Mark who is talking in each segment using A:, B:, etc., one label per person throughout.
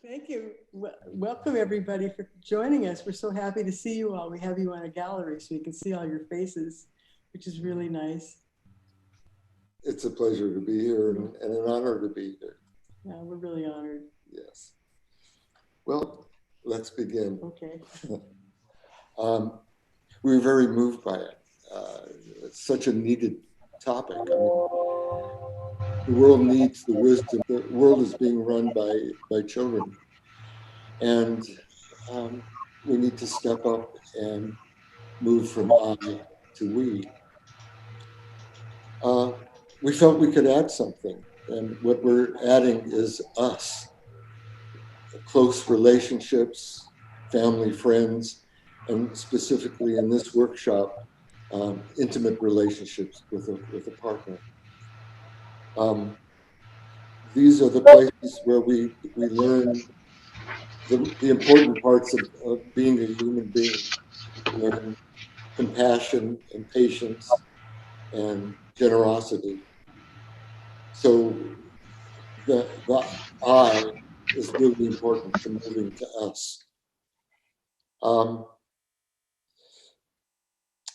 A: Thank you. Welcome everybody for joining us. We're so happy to see you all. We have you on a gallery so you can see all your faces, which is really nice.
B: It's a pleasure to be here and an honor to be here.
A: Yeah, we're really honored.
B: Yes. Well, let's begin.
A: Okay.
B: We were very moved by it. It's such a needed topic. I mean, the world needs the wisdom. The world is being run by children. And we need to step up and move from I to we. We felt we could add something. And what we're adding is us. Close relationships, family, friends, and specifically in this workshop, intimate relationships with a partner. These are the places where we learn the important parts of being a human being. We learn compassion and patience and generosity. So the I is really important to moving to us.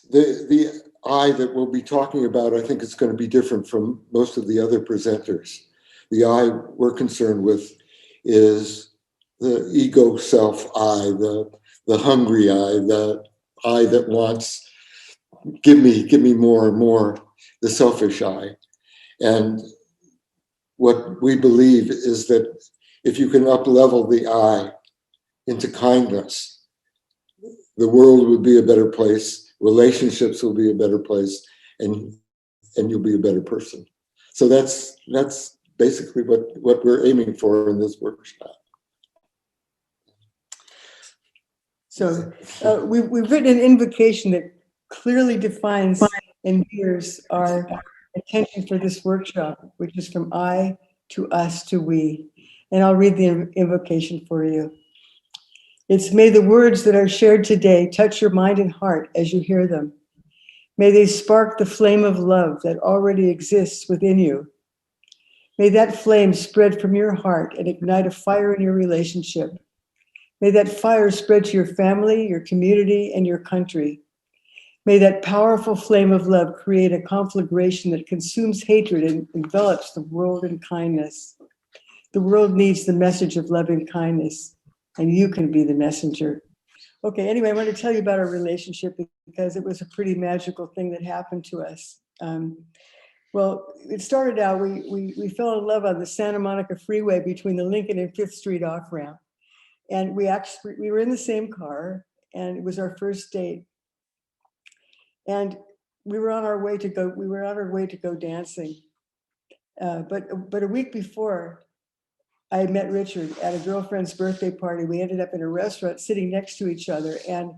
B: The I that we'll be talking about, I think it's going to be different from most of the other presenters. The I we're concerned with is the ego self I, the hungry I that wants, give me more and more, the selfish I. And what we believe is that if you can up-level the I into kindness, the world would be a better place, relationships will be a better place, and you'll be a better person. So that's basically what we're aiming for in this workshop.
A: So we've written an invocation that clearly defines and mirrors our intention for this workshop, which is from I to us to we. And I'll read the invocation for you. It's, may the words that are shared today touch your mind and heart as you hear them. May they spark the flame of love that already exists within you. May that flame spread from your heart and ignite a fire in your relationship. May that fire spread to your family, your community, and your country. May that powerful flame of love create a conflagration that consumes hatred and envelops the world in kindness. The world needs the message of love and kindness, and you can be the messenger. Okay, anyway, I want to tell you about our relationship because it was a pretty magical thing that happened to us. Well, it started out, we fell in love on the Santa Monica freeway between the Lincoln and 5th Street off-ramp. And we were in the same car, and it was our first date. And we were on our way to go dancing. But a week before, I had met Richard at a girlfriend's birthday party. We ended up in a restaurant sitting next to each other. And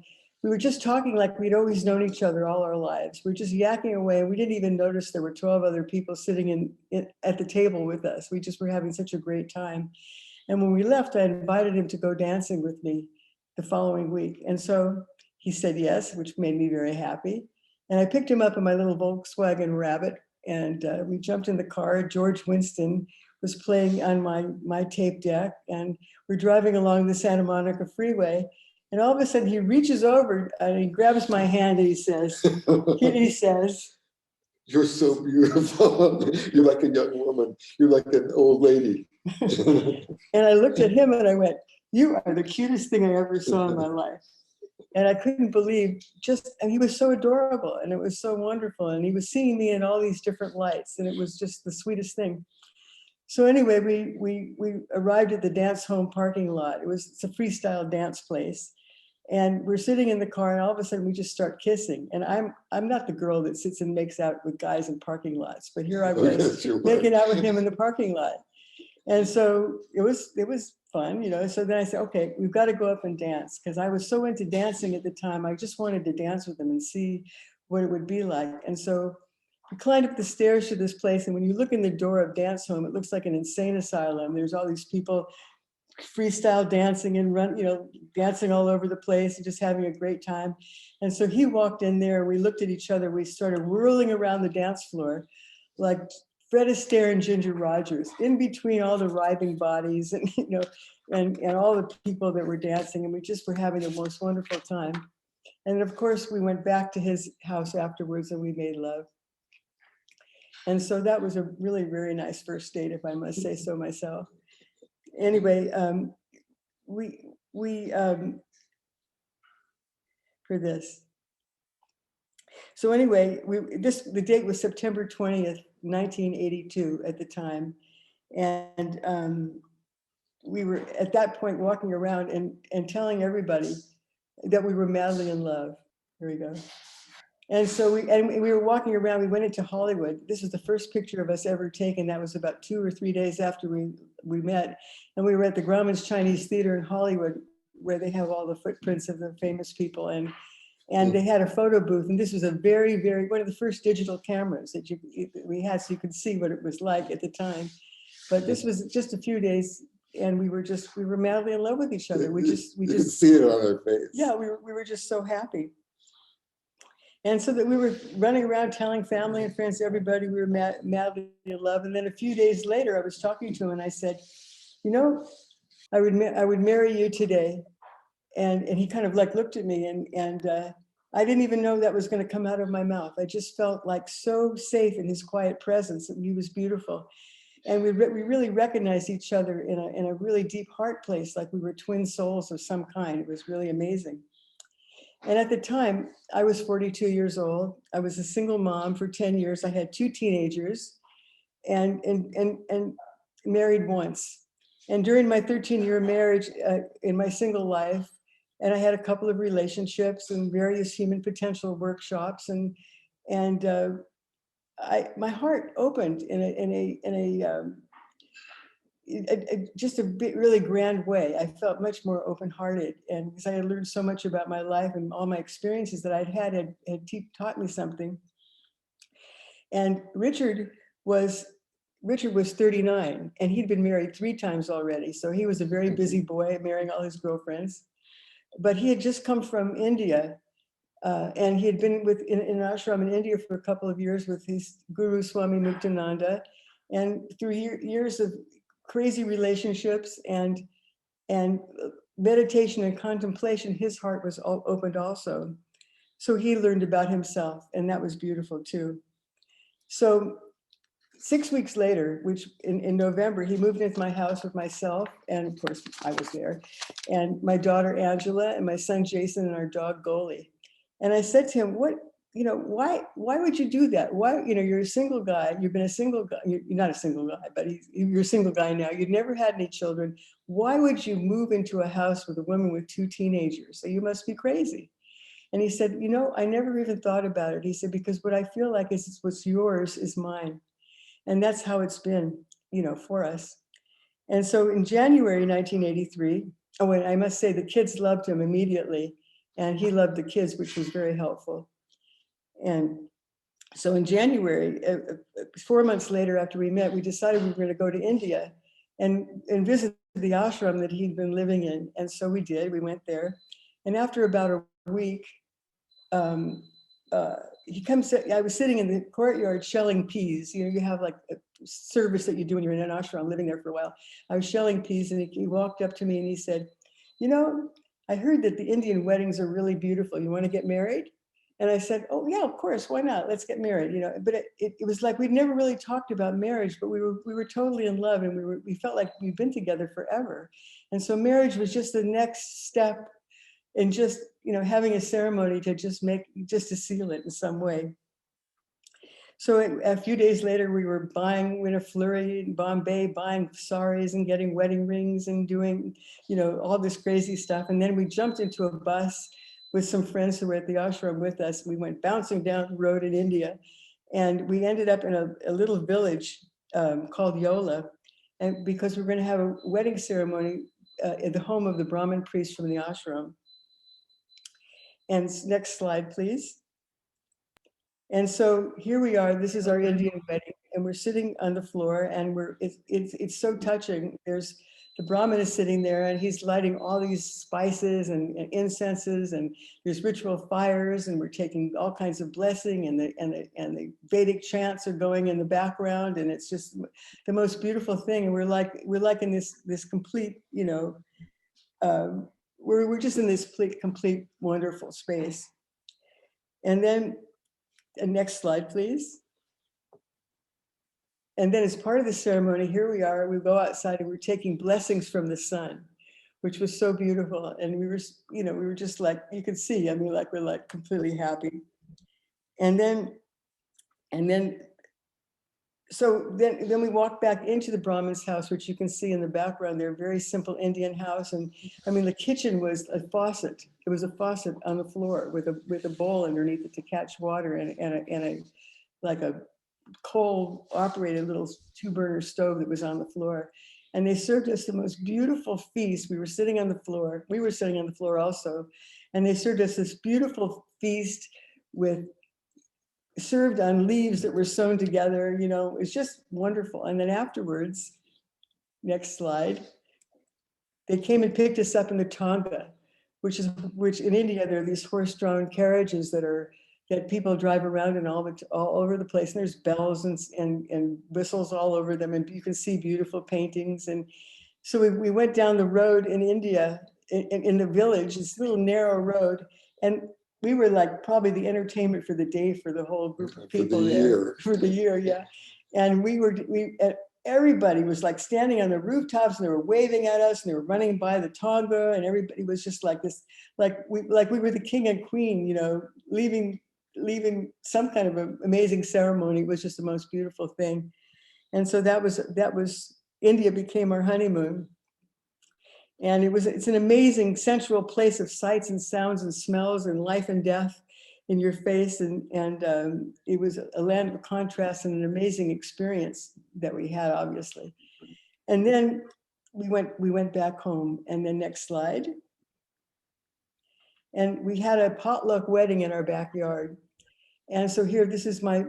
A: we were just talking like we'd always known each other all our lives. We were just yakking away. And we didn't even notice there were 12 other people sitting at the table with us. We just were having such a great time. And when we left, I invited him to go dancing with me the following week. And so he said yes, which made me very happy. And I picked him up in my little Volkswagen Rabbit, and we jumped in the car. George Winston was playing on my tape deck, and we're driving along the Santa Monica freeway. And all of a sudden he reaches over and he grabs my hand and he says,
B: "You're so beautiful. You're like a young woman. You're like an old lady."
A: And I looked at him and I went, "You are the cutest thing I ever saw in my life." And I couldn't believe and he was so adorable and it was so wonderful. And he was seeing me in all these different lights and it was just the sweetest thing. So anyway, we arrived at the dance home parking lot. It's a freestyle dance place. And we're sitting in the car and all of a sudden we just start kissing. And I'm not the girl that sits and makes out with guys in parking lots, but here I was making out with him in the parking lot. And so it was fun, So then I said, okay, we've got to go up and dance because I was so into dancing at the time. I just wanted to dance with him and see what it would be like. And so we climbed up the stairs to this place. And when you look in the door of Dance Home, it looks like an insane asylum. There's all these people freestyle dancing and dancing all over the place and just having a great time. And so he walked in there, we looked at each other, we started whirling around the dance floor like Fred Astaire and Ginger Rogers, in between all the writhing bodies and, and all the people that were dancing, and we just were having the most wonderful time. And of course, we went back to his house afterwards and we made love. And so that was a really very nice first date, if I must say so myself. Anyway, for this. So anyway, the date was September 20th, 1982 at the time. And we were at that point walking around and telling everybody that we were madly in love. Here we go. And so we were walking around, we went into Hollywood. This was the first picture of us ever taken. That was about 2 or 3 days after we met. And we were at the Grauman's Chinese Theater in Hollywood, where they have all the footprints of the famous people. And they had a photo booth. And this was a one of the first digital cameras that we had, so you could see what it was like at the time. But this was just a few days, and we were madly in love with each other. We just
B: could see it on our face.
A: Yeah, we were just so happy. And so that we were running around telling family and friends, everybody, we were madly in love. And then a few days later, I was talking to him and I said, I would marry you today. And he kind of like looked at me and I didn't even know that was going to come out of my mouth. I just felt like so safe in his quiet presence. He was beautiful. And we really recognized each other in a really deep heart place, like we were twin souls of some kind. It was really amazing. And at the time, I was 42 years old. I was a single mom for 10 years. I had 2 teenagers and married once. And during my 13-year marriage in my single life, and I had a couple of relationships and various human potential workshops, and my heart opened just a bit really grand way. I felt much more open-hearted, and because I had learned so much about my life and all my experiences that I'd had taught me something. And Richard was 39, and he'd been married 3 times already. So he was a very busy boy, marrying all his girlfriends. But he had just come from India, and he had been in an ashram in India for a couple of years with his guru, Swami Muktananda. And through years of crazy relationships and meditation and contemplation, his heart was opened also. So he learned about himself, and that was beautiful too. So 6 weeks later, which in November, he moved into my house with myself, and of course I was there, and my daughter Angela and my son Jason and our dog Goldie. And I said to him, why would you do that? Why, you're a single guy, you've been a single guy, you're not a single guy, but you're a single guy now, you've never had any children. Why would you move into a house with a woman with 2 teenagers? So you must be crazy. And he said, I never even thought about it. He said, because what I feel like is what's yours is mine. And that's how it's been, for us. And so in January 1983, I must say the kids loved him immediately, and he loved the kids, which was very helpful. And so in January, 4 months later after we met, we decided we were going to go to India and visit the ashram that he'd been living in. And so we did, we went there. And after about a week, I was sitting in the courtyard shelling peas. You have like a service that you do when you're in an ashram, living there for a while. I was shelling peas, and he walked up to me and he said, I heard that the Indian weddings are really beautiful. You want to get married? And I said, oh yeah, of course, why not? Let's get married. But it was like we'd never really talked about marriage, but we were totally in love, and we felt like we'd been together forever. And so marriage was just the next step in just having a ceremony to to seal it in some way. So a few days later, we were buying in a flurry in Bombay, buying saris and getting wedding rings and doing all this crazy stuff. And then we jumped into a bus with some friends who were at the ashram with us. We went bouncing down the road in India, and we ended up in a little village called Yola, and because we were going to have a wedding ceremony at the home of the Brahmin priest from the ashram. And next slide, please. And so here we are. This is our Indian wedding, and we're sitting on the floor, and it's so touching. There's the Brahmin is sitting there and he's lighting all these spices and incenses, and there's ritual fires, and we're taking all kinds of blessing, and the Vedic chants are going in the background, and it's just the most beautiful thing. And we're like in this complete, you know, we're just in this complete wonderful space. And then the next slide, please. And then as part of the ceremony, here we are, we go outside and we're taking blessings from the sun, which was so beautiful. And we were, you know, we were just like, you could see, I mean, like, we're like completely happy. And then we walked back into the Brahmin's house, which you can see in the background. They're a very simple Indian house. And I mean, the kitchen was a faucet. It was a faucet on the floor with a bowl underneath it to catch water, and a like a coal operated little 2-burner stove that was on the floor. And they served us the most beautiful feast. We were sitting on the floor. We were sitting on the floor also. And they served us this beautiful feast served on leaves that were sewn together. You know, it's just wonderful. And then afterwards, next slide, they came and picked us up in the Tonga, which in India, there are these horse-drawn carriages that people drive around in all over the place. And there's bells and whistles all over them. And you can see beautiful paintings. And so we went down the road in India, in the village, this little narrow road. And we were like probably the entertainment for the day for the whole group of people for the year, yeah. And everybody was like standing on the rooftops, and they were waving at us, and they were running by the Tonga, and everybody was just like this, like we were the king and queen, you know, leaving some kind of an amazing ceremony. It was just the most beautiful thing. And so that was India became our honeymoon. And it's an amazing sensual place of sights and sounds and smells and life and death in your face. And it was a land of contrast and an amazing experience that we had, obviously. And then we went back home. And then next slide. And we had a potluck wedding in our backyard. And so here, this is my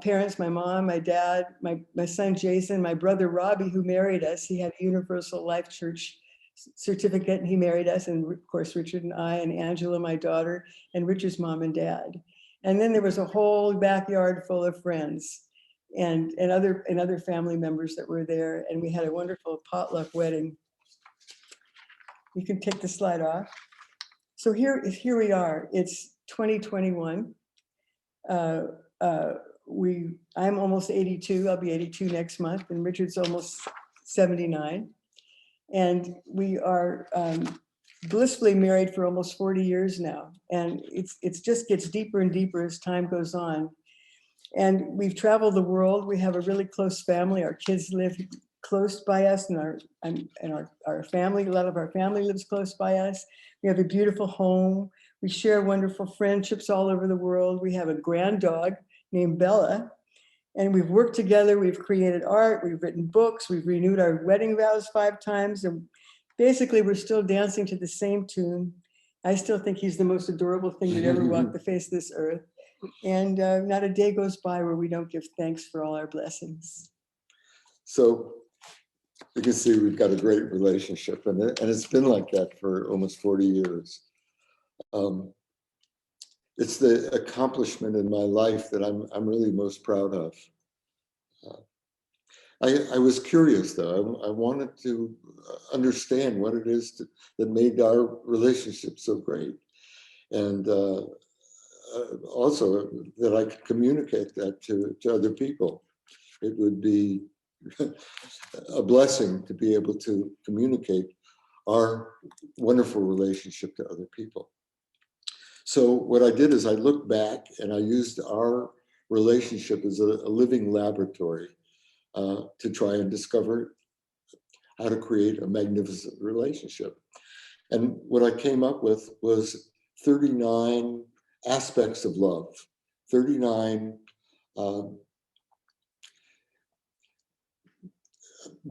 A: parents, my mom, my dad, my son Jason, my brother Robbie, who married us. He had a Universal Life Church certificate, and he married us. And of course, Richard and I, and Angela, my daughter, and Richard's mom and dad. And then there was a whole backyard full of friends and other family members that were there. And we had a wonderful potluck wedding. You can take the slide off. So here we are. It's 2021. I'm almost 82. I'll be 82 next month, and Richard's almost 79. And we are blissfully married for almost 40 years now. And it's just gets deeper and deeper as time goes on. And we've traveled the world. We have a really close family. Our kids live close by us, and our family, a lot of our family lives close by us. We have a beautiful home. We share wonderful friendships all over the world. We have a grand dog named Bella, and we've worked together. We've created art. We've written books. We've renewed our wedding vows 5 times. And basically, we're still dancing to the same tune. I still think he's the most adorable thing that ever walked the face of this earth. And not a day goes by where we don't give thanks for all our blessings.
B: So you can see we've got a great relationship, and it's been like that for almost 40 years. It's the accomplishment in my life that I'm really most proud of. I was curious, though. I wanted to understand what it is that made our relationship so great, and also that I could communicate that to other people. It would be a blessing to be able to communicate our wonderful relationship to other people. So what I did is I looked back and I used our relationship as a living laboratory to try and discover how to create a magnificent relationship. And what I came up with was 39 aspects of love, 39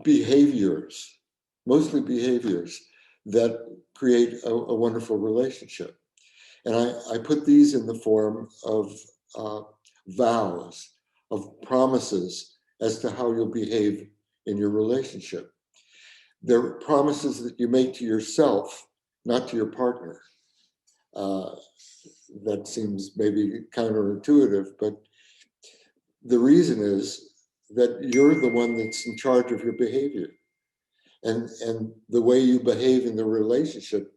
B: behaviors, mostly behaviors that create a wonderful relationship. And I put these in the form of vows, of promises as to how you'll behave in your relationship. they're promises that you make to yourself, not to your partner. That seems maybe counterintuitive, but the reason is that you're the one that's in charge of your behavior. And the way you behave in the relationship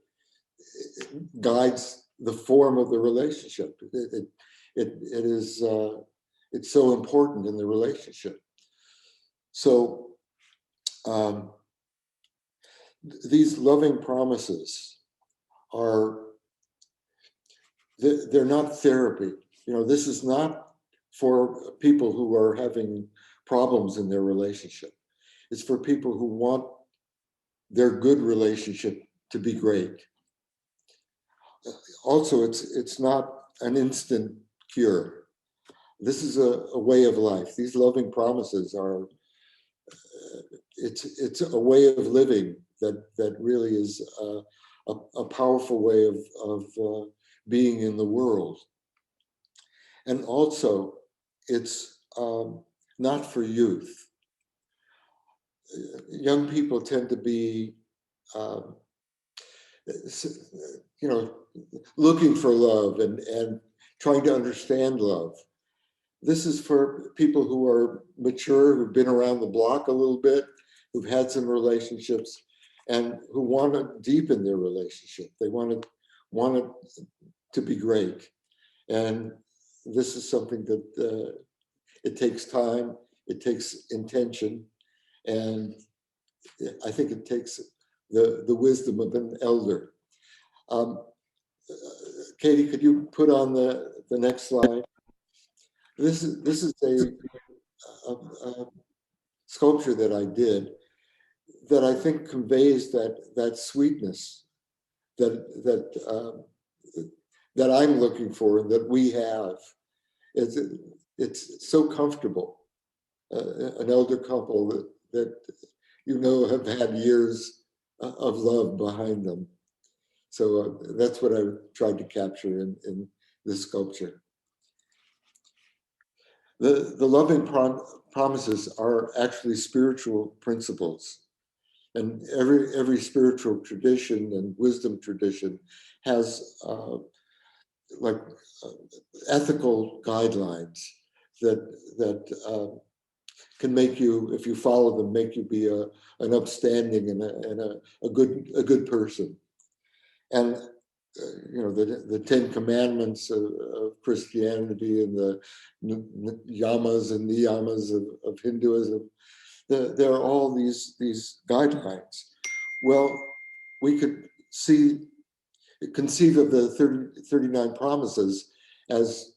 B: guides the form of the relationship. It's so important in the relationship. So these loving promises they're not therapy. You know, this is not for people who are having problems in their relationship. It's for people who want their good relationship to be great. Also, it's not an instant cure. This is a way of life. These loving promises are, it's a way of living that really is a powerful way of being in the world. And also, it's not for youth. Young people tend to be, looking for love and trying to understand love. This is for people who are mature, who've been around the block a little bit, who've had some relationships, and who want to deepen their relationship. They want it to be great. And this is something that it takes time, it takes intention, and I think it takes the wisdom of an elder. Katie, could you put on the next slide? This is a sculpture that I did that I think conveys that sweetness that I'm looking for and that we have. It's so comfortable. An elder couple that have had years of love behind them. So that's what I tried to capture in this sculpture. The loving promises are actually spiritual principles. And every spiritual tradition and wisdom tradition has ethical guidelines that can make you, if you follow them, make you be an upstanding and a good person. And the 10 Commandments of Christianity and the yamas and niyamas of Hinduism, there are all these guidelines. Well, we could conceive of the 39 promises as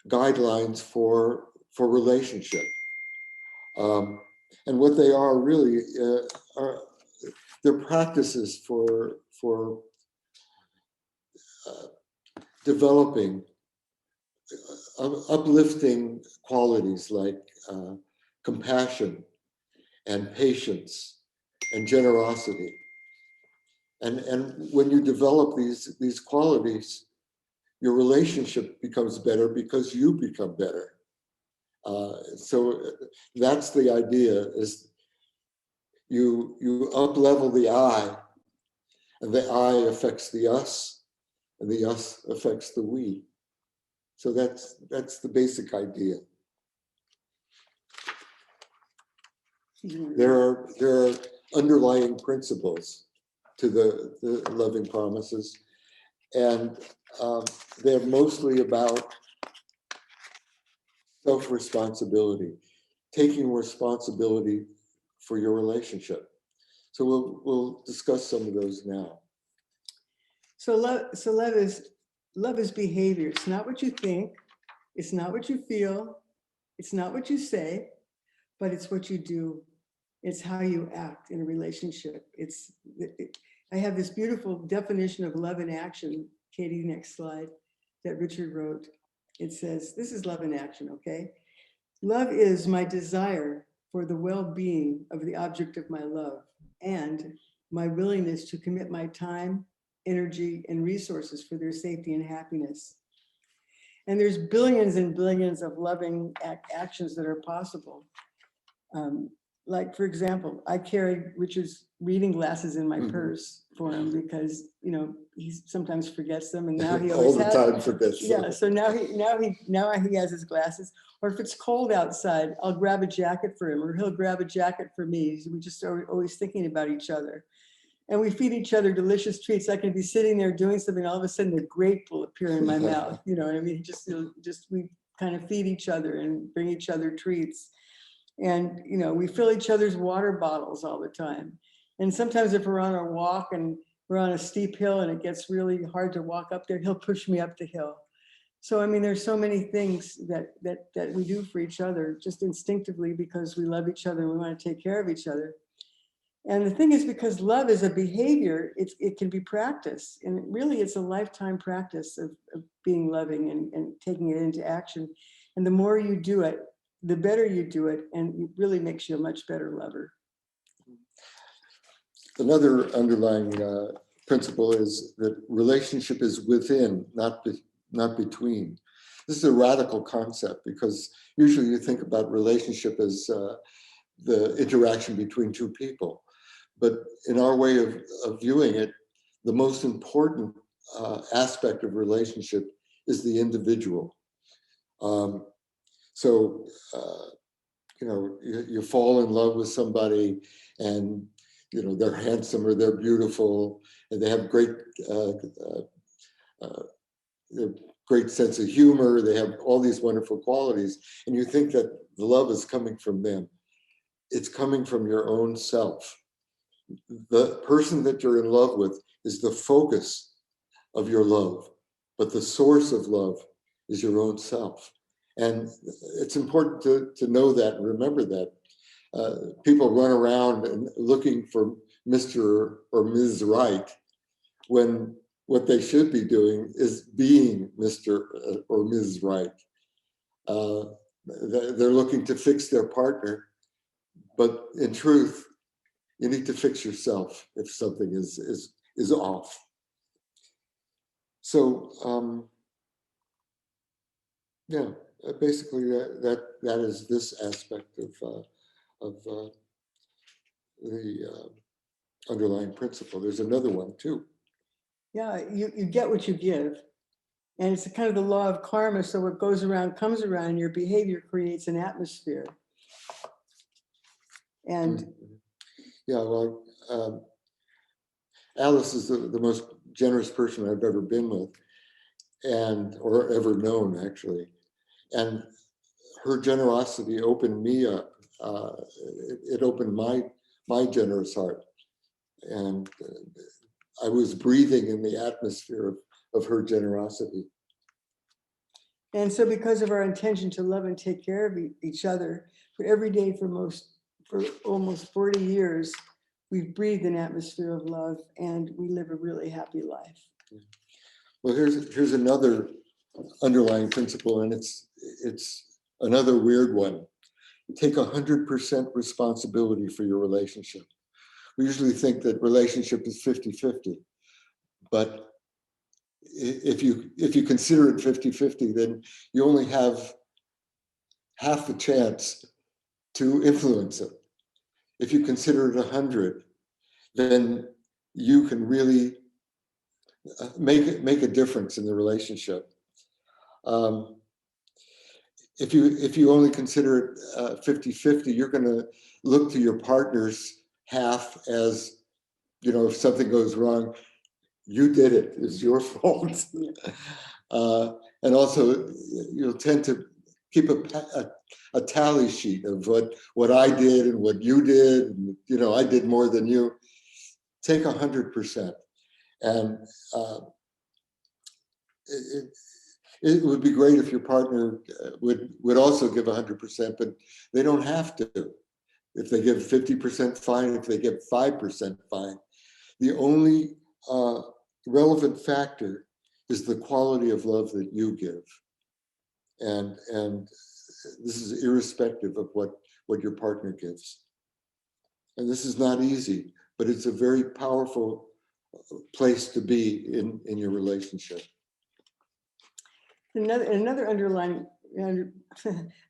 B: guidelines for relationship. And what they are really they're practices for developing uplifting qualities like compassion and patience and generosity. And when you develop these qualities, your relationship becomes better because you become better. So that's the idea, is you up-level the I, and the I affects the us, and the us affects the we. So that's the basic idea. There are underlying principles to the loving promises, and they're mostly about self-responsibility, taking responsibility for your relationship. So we'll discuss some of those now.
A: So love is behavior. It's not what you think, it's not what you feel, it's not what you say, but it's what you do. It's how you act in a relationship. I have this beautiful definition of love in action, Katie, next slide, that Richard wrote. It says, this is love in action, okay? Love is my desire for the well-being of the object of my love and my willingness to commit my time, energy, and resources for their safety and happiness. And there's billions and billions of loving actions that are possible. like, for example, I carry Richard's reading glasses in my purse for him because, you know, he sometimes forgets them, and now he
B: All
A: always
B: the
A: has
B: time forgets them.
A: Yeah, so now he has his glasses. Or if it's cold outside, I'll grab a jacket for him, or he'll grab a jacket for me. We just are always thinking about each other. And we feed each other delicious treats. I can be sitting there doing something, all of a sudden a grape will appear in my mouth. You know what I mean? Just we kind of feed each other and bring each other treats. And, you know, we fill each other's water bottles all the time. And sometimes if we're on a walk and we're on a steep hill and it gets really hard to walk up there, he'll push me up the hill. So, I mean, there's so many things that we do for each other just instinctively because we love each other and we want to take care of each other. And the thing is, because love is a behavior, it can be practiced. And really, it's a lifetime practice of being loving and taking it into action. And the more you do it, the better you do it. And it really makes you a much better lover.
B: Another underlying principle is that relationship is within, not between. This is a radical concept because usually you think about relationship as the interaction between two people. But in our way of viewing it, the most important aspect of relationship is the individual. So, you know, you fall in love with somebody and, you know, they're handsome or they're beautiful and they have great sense of humor. They have all these wonderful qualities. And you think that the love is coming from them. It's coming from your own self. The person that you're in love with is the focus of your love, but the source of love is your own self. And it's important to know that and remember that. People run around and looking for Mr. or Ms. Right when what they should be doing is being Mr. or Ms. Right. They're looking to fix their partner, but in truth, you need to fix yourself if something is off. So yeah, basically that is this aspect of the underlying principle. There's another one too.
A: Yeah, you get what you give. And it's kind of the law of karma. So what goes around comes around, and your behavior creates an atmosphere. And
B: yeah, well, Alice is the most generous person I've ever been with, or ever known, actually. And her generosity opened me up. It opened my generous heart, and I was breathing in the atmosphere of her generosity.
A: And so because of our intention to love and take care of each other, for every day for almost 40 years, we've breathed an atmosphere of love and we live a really happy life.
B: Well, here's another underlying principle, and it's another weird one. Take 100% responsibility for your relationship. We usually think that relationship is 50-50, but if you consider it 50-50, then you only have half the chance to influence it. If you consider it 100, then you can really make a difference in the relationship. If you only consider it 50-50, you're going to look to your partner's half as, you know, if something goes wrong, you did it. It's your fault. And also, you'll tend to keep a tally sheet of what I did and what you did. And, you know, I did more than you. Take 100%. And it would be great if your partner would also give 100%, but they don't have to. If they give 50%, fine. If they give 5%, fine. The only relevant factor is the quality of love that you give. And this is irrespective of what your partner gives. And this is not easy, but it's a very powerful place to be in your relationship.
A: Another underlying and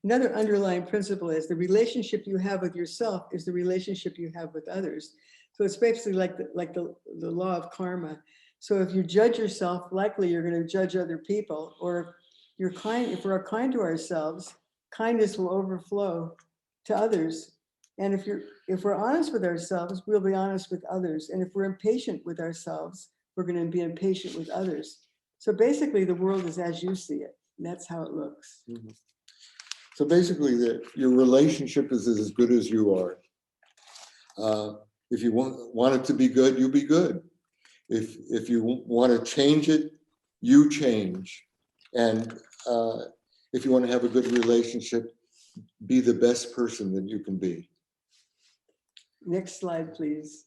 A: another underlying principle is the relationship you have with yourself is the relationship you have with others. So it's basically like the law of karma. So if you judge yourself, likely you're going to judge other people. Or if we're kind to ourselves, kindness will overflow to others. And if we're honest with ourselves, we'll be honest with others. And if we're impatient with ourselves, we're going to be impatient with others. So basically, the world is as you see it. That's how it looks.
B: Mm-hmm. So basically, your relationship is as good as you are. If you want it to be good, you be good. If you want to change it, you change. And if you want to have a good relationship, be the best person that you can be.
A: Next slide, please.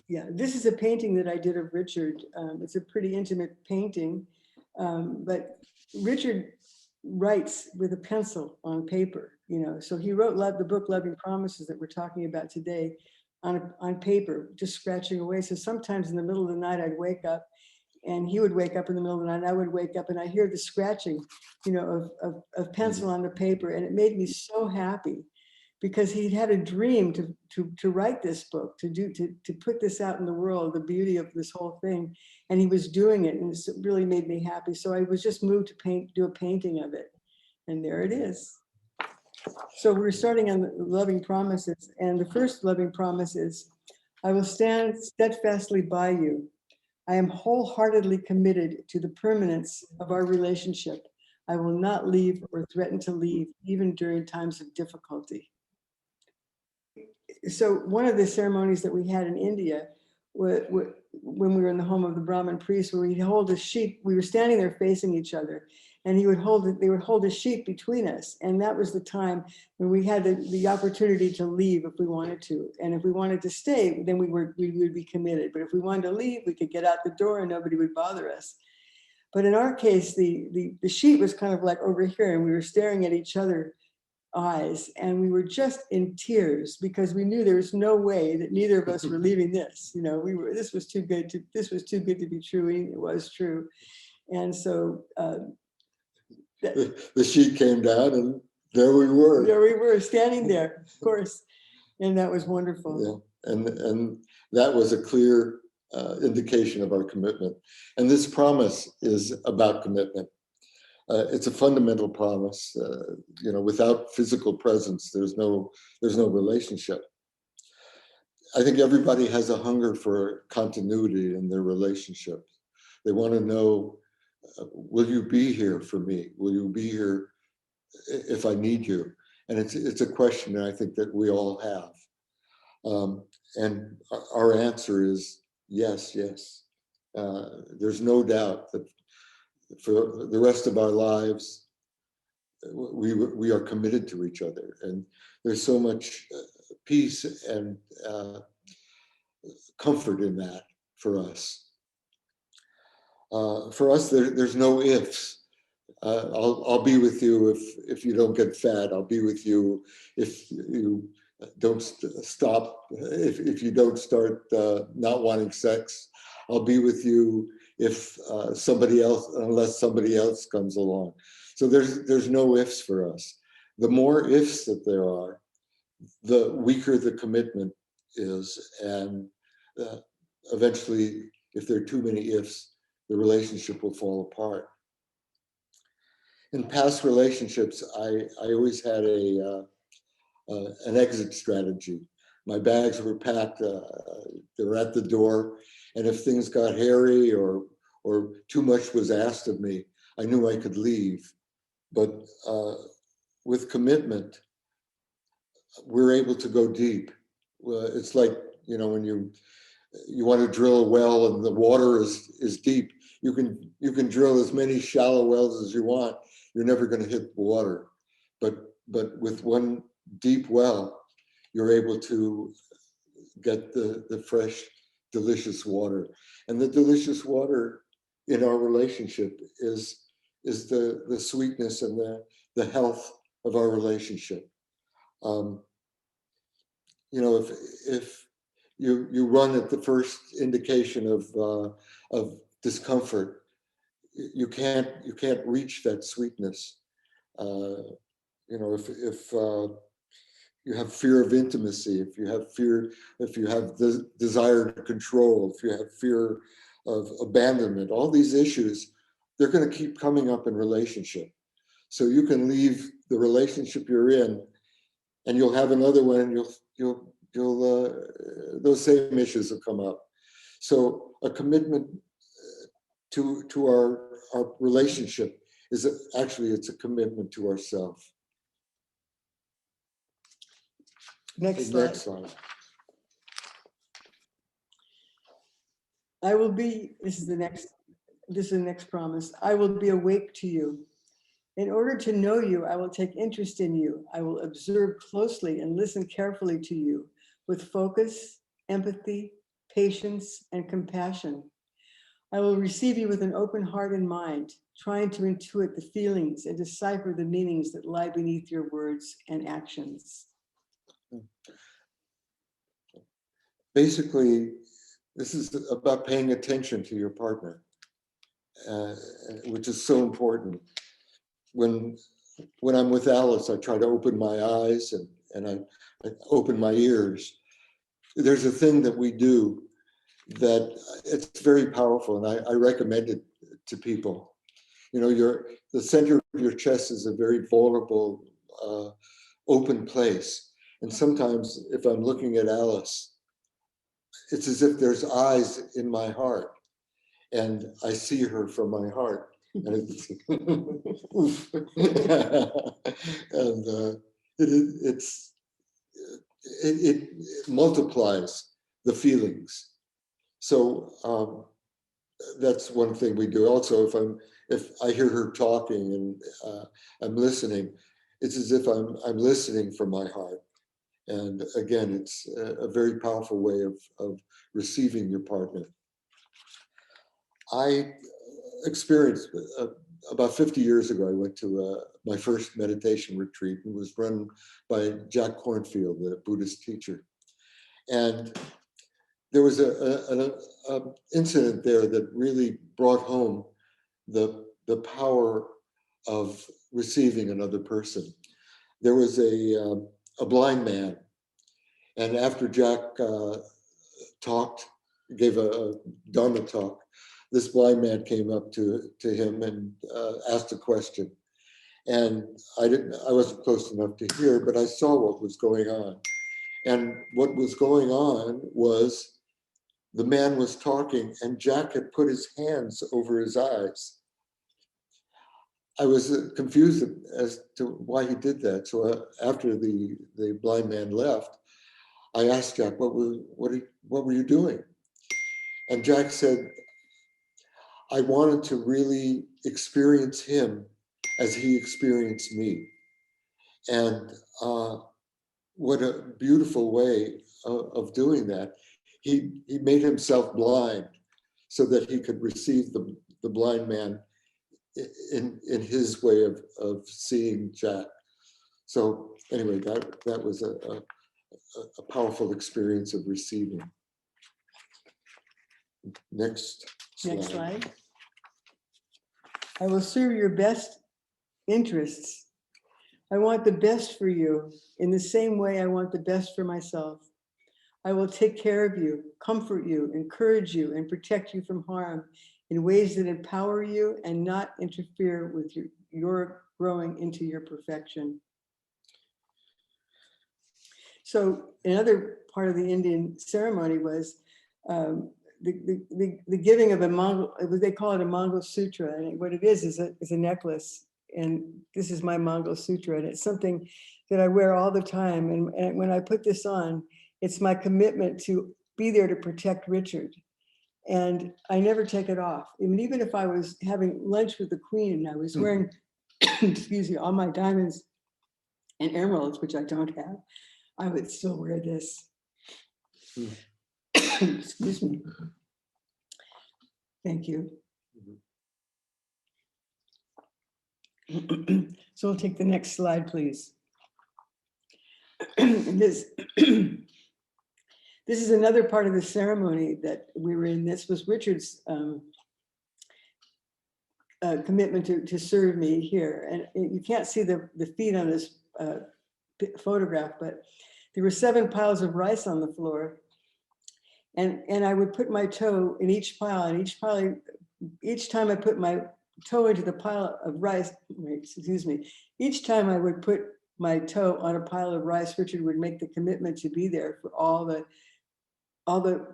A: Yeah, this is a painting that I did of Richard. It's a pretty intimate painting, but Richard writes with a pencil on paper, so he wrote the book Loving Promises that we're talking about today on paper, just scratching away. So sometimes in the middle of the night, I'd wake up and he would wake up in the middle of the night, and I would wake up and I hear the scratching, of pencil on the paper. And it made me so happy because he'd had a dream to write this book, to put this out in the world, the beauty of this whole thing. And he was doing it, and it really made me happy. So I was just moved to do a painting of it. And there it is. So we're starting on the loving promises. And the first loving promise is, I will stand steadfastly by you. I am wholeheartedly committed to the permanence of our relationship. I will not leave or threaten to leave, even during times of difficulty. So one of the ceremonies that we had in India, when we were in the home of the Brahmin priest, where he'd hold a sheep, we were standing there facing each other, and they would hold a sheep between us. And that was the time when we had the opportunity to leave if we wanted to. And if we wanted to stay, then we would be committed. But if we wanted to leave, we could get out the door and nobody would bother us. But in our case, the sheep was kind of like over here, and we were staring at each other eyes, and we were just in tears because we knew there was no way that neither of us were leaving this. This was too good to be true. And it was true. And so
B: the sheet came down, and there we were.
A: There we were, standing there, of course. And that was wonderful.
B: Yeah. And that was a clear indication of our commitment. And this promise is about commitment. It's a fundamental promise. Without physical presence, there's no relationship. I think everybody has a hunger for continuity in their relationship. They want to know, will you be here for me? Will you be here if I need you? And it's a question that I think that we all have. And our answer is yes, yes. There's no doubt that for the rest of our lives, we are committed to each other, and there's so much peace and comfort in that for us. For us, there's no ifs. I'll be with you if you don't get fat. I'll be with you if you don't stop. If you don't start not wanting sex, I'll be with you if unless somebody else comes along. So there's no ifs for us. The more ifs that there are, the weaker the commitment is, and eventually, if there are too many ifs, the relationship will fall apart. In past relationships, I always had an exit strategy. My bags were packed, they were at the door, and if things got hairy or too much was asked of me, I knew I could leave. But with commitment, we're able to go deep. It's like, when you want to drill a well and the water is deep, you can drill as many shallow wells as you want. You're never going to hit water. But with one deep well, you're able to get the fresh, delicious water. And the delicious water in our relationship is the sweetness and the health of our relationship. if you run at the first indication of discomfort, you can't reach that sweetness. If you have fear of intimacy, if you have the desire to control, if you have fear of abandonment, all these issues, they're going to keep coming up in relationship. So you can leave the relationship you're in, and you'll have another one, and those same issues will come up. So a commitment to our relationship is it's a commitment to ourselves.
A: Next slide.
B: Next slide.
A: I will be, this is the next promise. I will be awake to you. In order to know you, I will take interest in you. I will observe closely and listen carefully to you with focus, empathy, patience, and compassion. I will receive you with an open heart and mind, trying to intuit the feelings and decipher the meanings that lie beneath your words and actions.
B: Basically, this is about paying attention to your partner, which is so important. When I'm with Alice, I try to open my eyes and I open my ears. There's a thing that we do that it's very powerful, and I recommend it to people. The center of your chest is a very vulnerable, open place. And sometimes if I'm looking at Alice, it's as if there's eyes in my heart, and I see her from my heart. And it multiplies the feelings. So that's one thing we do. Also, if I hear her talking and I'm listening, it's as if I'm listening from my heart. And again, it's a very powerful way of receiving your partner. I experienced about 50 years ago, I went to my first meditation retreat. It was run by Jack Kornfield, the Buddhist teacher. And there was an incident there that really brought home the power of receiving another person. There was a blind man, and after Jack gave a Dharma talk, this blind man came up to him and asked a question. And I wasn't close enough to hear, but I saw what was going on. And what was going on was the man was talking, and Jack had put his hands over his eyes. I was confused as to why he did that. So after the blind man left, I asked Jack, what were you doing? And Jack said, I wanted to really experience him as he experienced me. And what a beautiful way of doing that. He made himself blind so that he could receive the blind man in his way of seeing Jack. So anyway, that was a powerful experience of receiving. Next slide.
A: I will serve your best interests. I want the best for you in the same way I want the best for myself. I will take care of you, comfort you, encourage you, and protect you from harm in ways that empower you and not interfere with your growing into your perfection. So another part of the Indian ceremony was the giving of a Mongol, they call it a Mongol Sutra. And what it is a necklace. And this is my Mongol Sutra. And it's something that I wear all the time. And when I put this on, it's my commitment to be there to protect Richard. And I never take it off. I mean, even if I was having lunch with the Queen and I was wearing, excuse me, all my diamonds and emeralds, which I don't have, I would still wear this. Excuse me. Thank you. So we'll take the next slide, please. This This is another part of the ceremony that we were in. This was Richard's commitment to serve me here. And you can't see the feet on this photograph, but there were 7 piles of rice on the floor. And I would put my toe in each pile, and each time I put my toe into the pile of rice, excuse me, each time I would put my toe on a pile of rice, Richard would make the commitment to be there for all the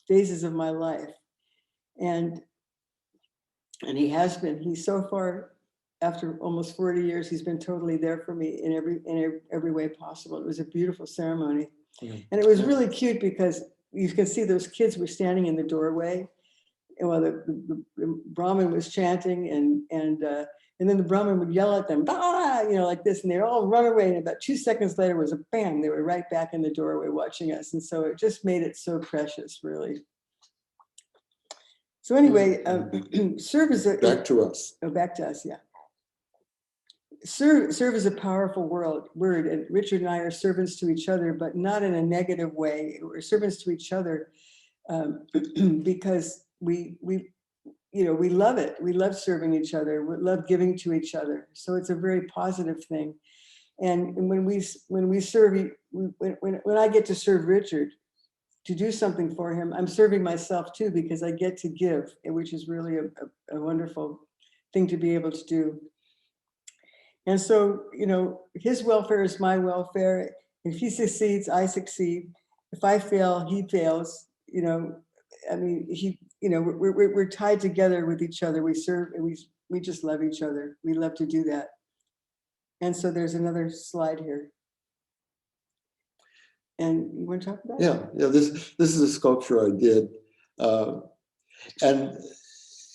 A: phases of my life. And he has been. He's so far, after almost 40 years, he's been totally there for me in every way possible. It was a beautiful ceremony. And it was really cute because you can see those kids were standing in the doorway, and while the Brahmin was chanting, and then the Brahmin would yell at them, "Ah!" Like this, and they'd all run away. And about 2 seconds later was a bam, they were right back in the doorway watching us. And so it just made it so precious, really. So anyway, serve as a
B: Back to us.
A: Oh, back to us, yeah. Serve is a powerful word, and Richard and I are servants to each other, but not in a negative way. We're servants to each other because we love it. We love serving each other. We love giving to each other. So it's a very positive thing. And when we serve, when I get to serve Richard, to do something for him, I'm serving myself too, because I get to give, which is really a wonderful thing to be able to do. And so, his welfare is my welfare. If he succeeds, I succeed. If I fail, he fails. We're tied together with each other. We serve, and we just love each other. We love to do that. And so there's another slide here. And you want to talk about it?
B: Yeah. This is a sculpture I did, and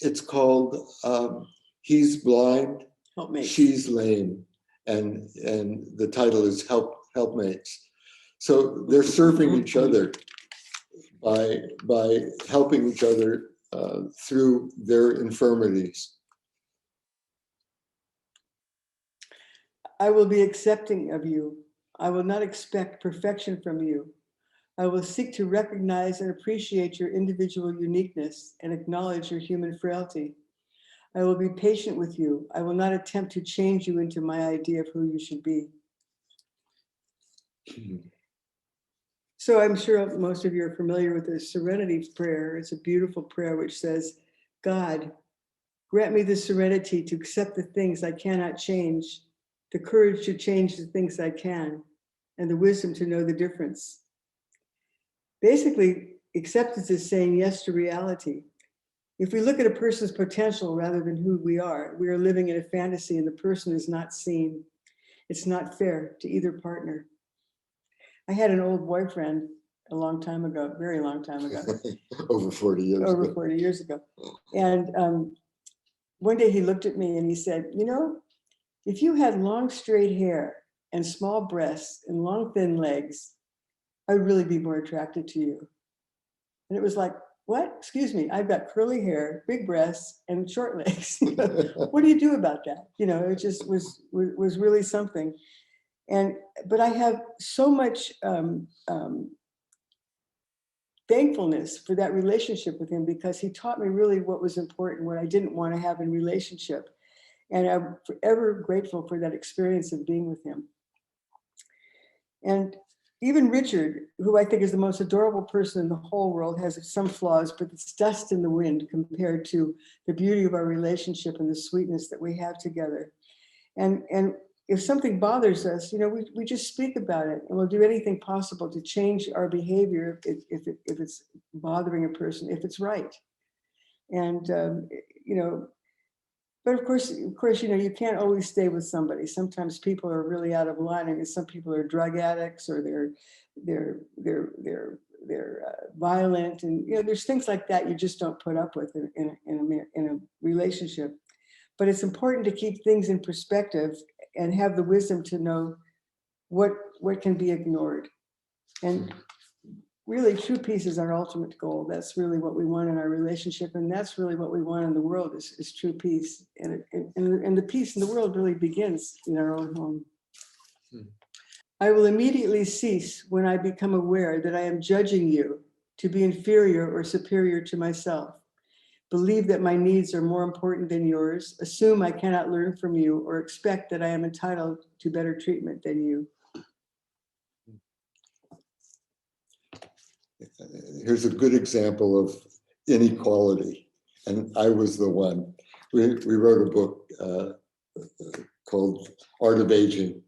B: it's called "He's Blind,
A: Helpmates.
B: She's Lame," and the title is Helpmates. So they're serving each other by helping each other through their infirmities.
A: I will be accepting of you. I will not expect perfection from you. I will seek to recognize and appreciate your individual uniqueness and acknowledge your human frailty. I will be patient with you. I will not attempt to change you into my idea of who you should be. So I'm sure most of you are familiar with the Serenity Prayer. It's a beautiful prayer which says, God, grant me the serenity to accept the things I cannot change, the courage to change the things I can, and the wisdom to know the difference. Basically, acceptance is saying yes to reality. If we look at a person's potential rather than who we are living in a fantasy, and the person is not seen. It's not fair to either partner. I had an old boyfriend a long time ago, very long time ago.
B: Over 40 years
A: Over
B: ago.
A: 40 years ago. And one day he looked at me and he said, if you had long straight hair and small breasts and long thin legs, I would really be more attracted to you. And it was like, what? Excuse me, I've got curly hair, big breasts, and short legs. What do you do about that? It just was really something. But I have so much thankfulness for that relationship with him, because he taught me really what was important, what I didn't want to have in relationship. And I'm forever grateful for that experience of being with him. And even Richard, who I think is the most adorable person in the whole world, has some flaws, but it's dust in the wind compared to the beauty of our relationship and the sweetness that we have together. And if something bothers us, we just speak about it, and we'll do anything possible to change our behavior if it's bothering a person, if it's right. And but of course, you can't always stay with somebody. Sometimes people are really out of line. I mean, some people are drug addicts, or they're violent, and there's things like that you just don't put up with in a relationship. But it's important to keep things in perspective and have the wisdom to know what can be ignored. And really, true peace is our ultimate goal. That's really what we want in our relationship, and that's really what we want in the world is true peace. And the peace in the world really begins in our own home. I will immediately cease when I become aware that I am judging you to be inferior or superior to myself. Believe that my needs are more important than yours. Assume I cannot learn from you or expect that I am entitled to better treatment than you.
B: Here's a good example of inequality, and I was the one. We wrote a book called Art of Aging,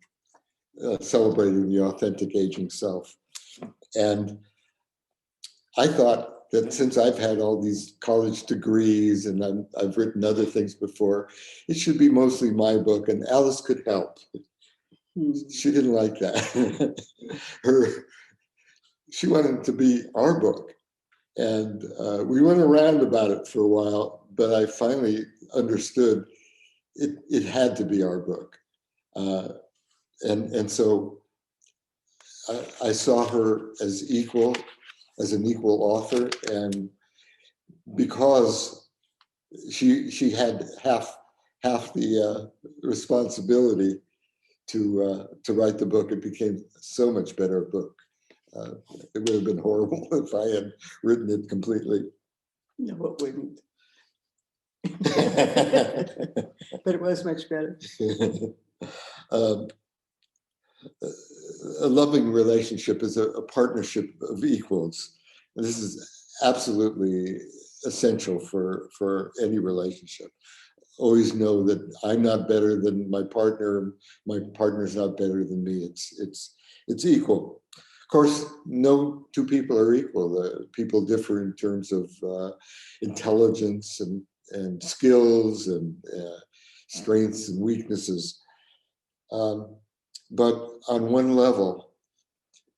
B: celebrating the authentic aging self. And I thought that since I've had all these college degrees and I've written other things before, it should be mostly my book, and Alice could help. She didn't like that. She wanted it to be our book. And we went around about it for a while, but I finally understood it had to be our book. And so I saw her as an equal author, and because she had half the responsibility to write the book, it became so much better book. It would have been horrible if I had written it completely.
A: No, it wouldn't. But it was much better.
B: A loving relationship is a partnership of equals. And this is absolutely essential for any relationship. Always know that I'm not better than my partner's not better than me. It's equal. Of course, no two people are equal. People differ in terms of intelligence and skills and strengths and weaknesses. But on one level,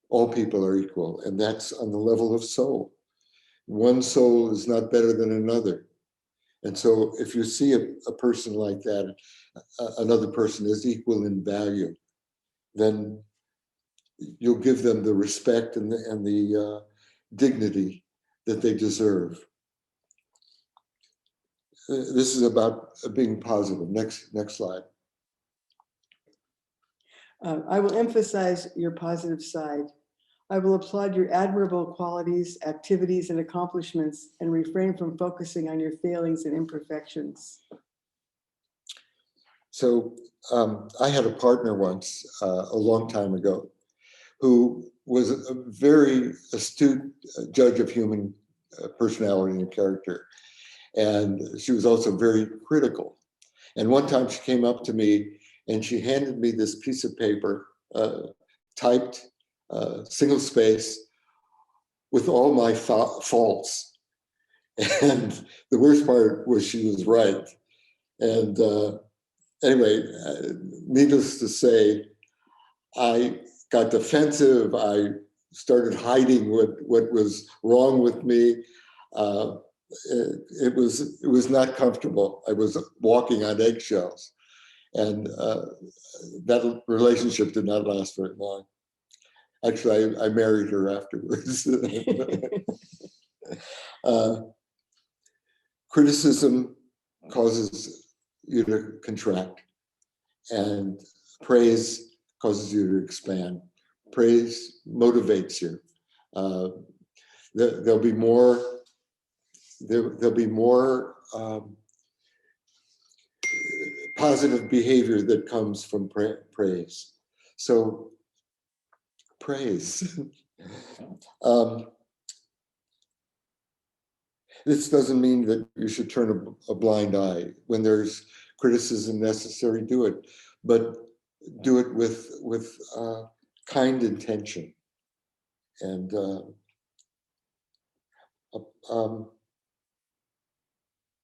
B: all people are equal, and that's on the level of soul. One soul is not better than another. And so if you see a person like that, another person is equal in value, then you'll give them the respect and the dignity that they deserve. This is about being positive. Next slide.
A: I will emphasize your positive side. I will applaud your admirable qualities, activities, and accomplishments, and refrain from focusing on your failings and imperfections.
B: So I had a partner once, a long time ago, who was a very astute judge of human personality and character. And she was also very critical. And one time she came up to me and she handed me this piece of paper, typed, single space, with all my faults. And the worst part was she was right. And anyway, needless to say, I got defensive. I started hiding what was wrong with me. It was not comfortable. I was walking on eggshells. And that relationship did not last very long. Actually, I married her afterwards. Criticism causes you to contract, and praise causes you to expand. Praise motivates you. There'll be more positive behavior that comes from praise. So praise. This doesn't mean that you should turn a blind eye. When there's criticism necessary, do it, but do it with kind intention. And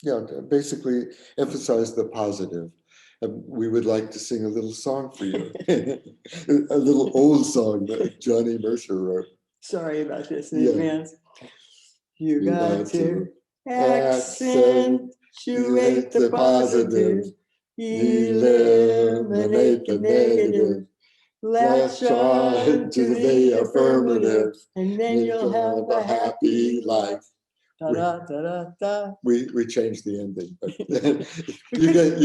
B: yeah, basically emphasize the positive. We would like to sing a little song for you, a little old song that Johnny Mercer wrote.
A: Sorry about this in advance. You got to accentuate the positive, eliminate the negative, latch on to the affirmative, and then you'll have a happy life. Da, da, da, da, da.
B: We changed the ending, but you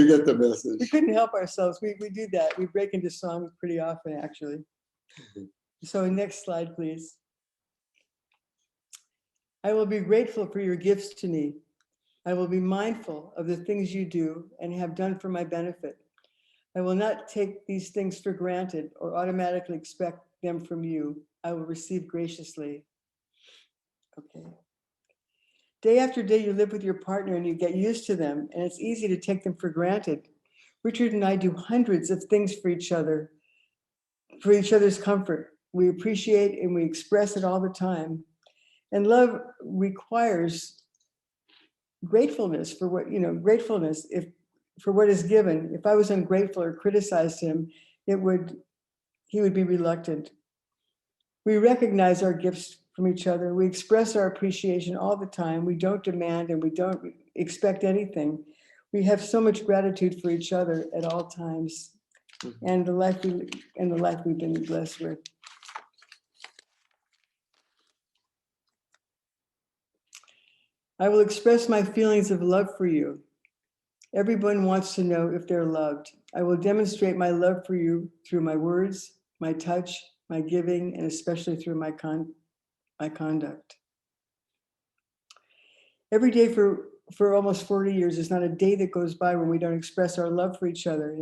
B: get the message.
A: We couldn't help ourselves. We do that. We break into songs pretty often, actually. So next slide, please. I will be grateful for your gifts to me. I will be mindful of the things you do and have done for my benefit. I will not take these things for granted or automatically expect them from you. I will receive graciously. Okay. Day after day, you live with your partner and you get used to them, and it's easy to take them for granted. Richard and I do hundreds of things for each other, for each other's comfort. We appreciate and we express it all the time. And love requires gratefulness for what, gratefulness for what is given. If I was ungrateful or criticized him, he would be reluctant. We recognize our gifts from each other. We express our appreciation all the time. We don't demand and we don't expect anything. We have so much gratitude for each other at all times, and the life we've been blessed with. I will express my feelings of love for you. Everyone wants to know if they're loved. I will demonstrate my love for you through my words, my touch, my giving, and especially through my conduct. Every day for almost 40 years, there's not a day that goes by when we don't express our love for each other.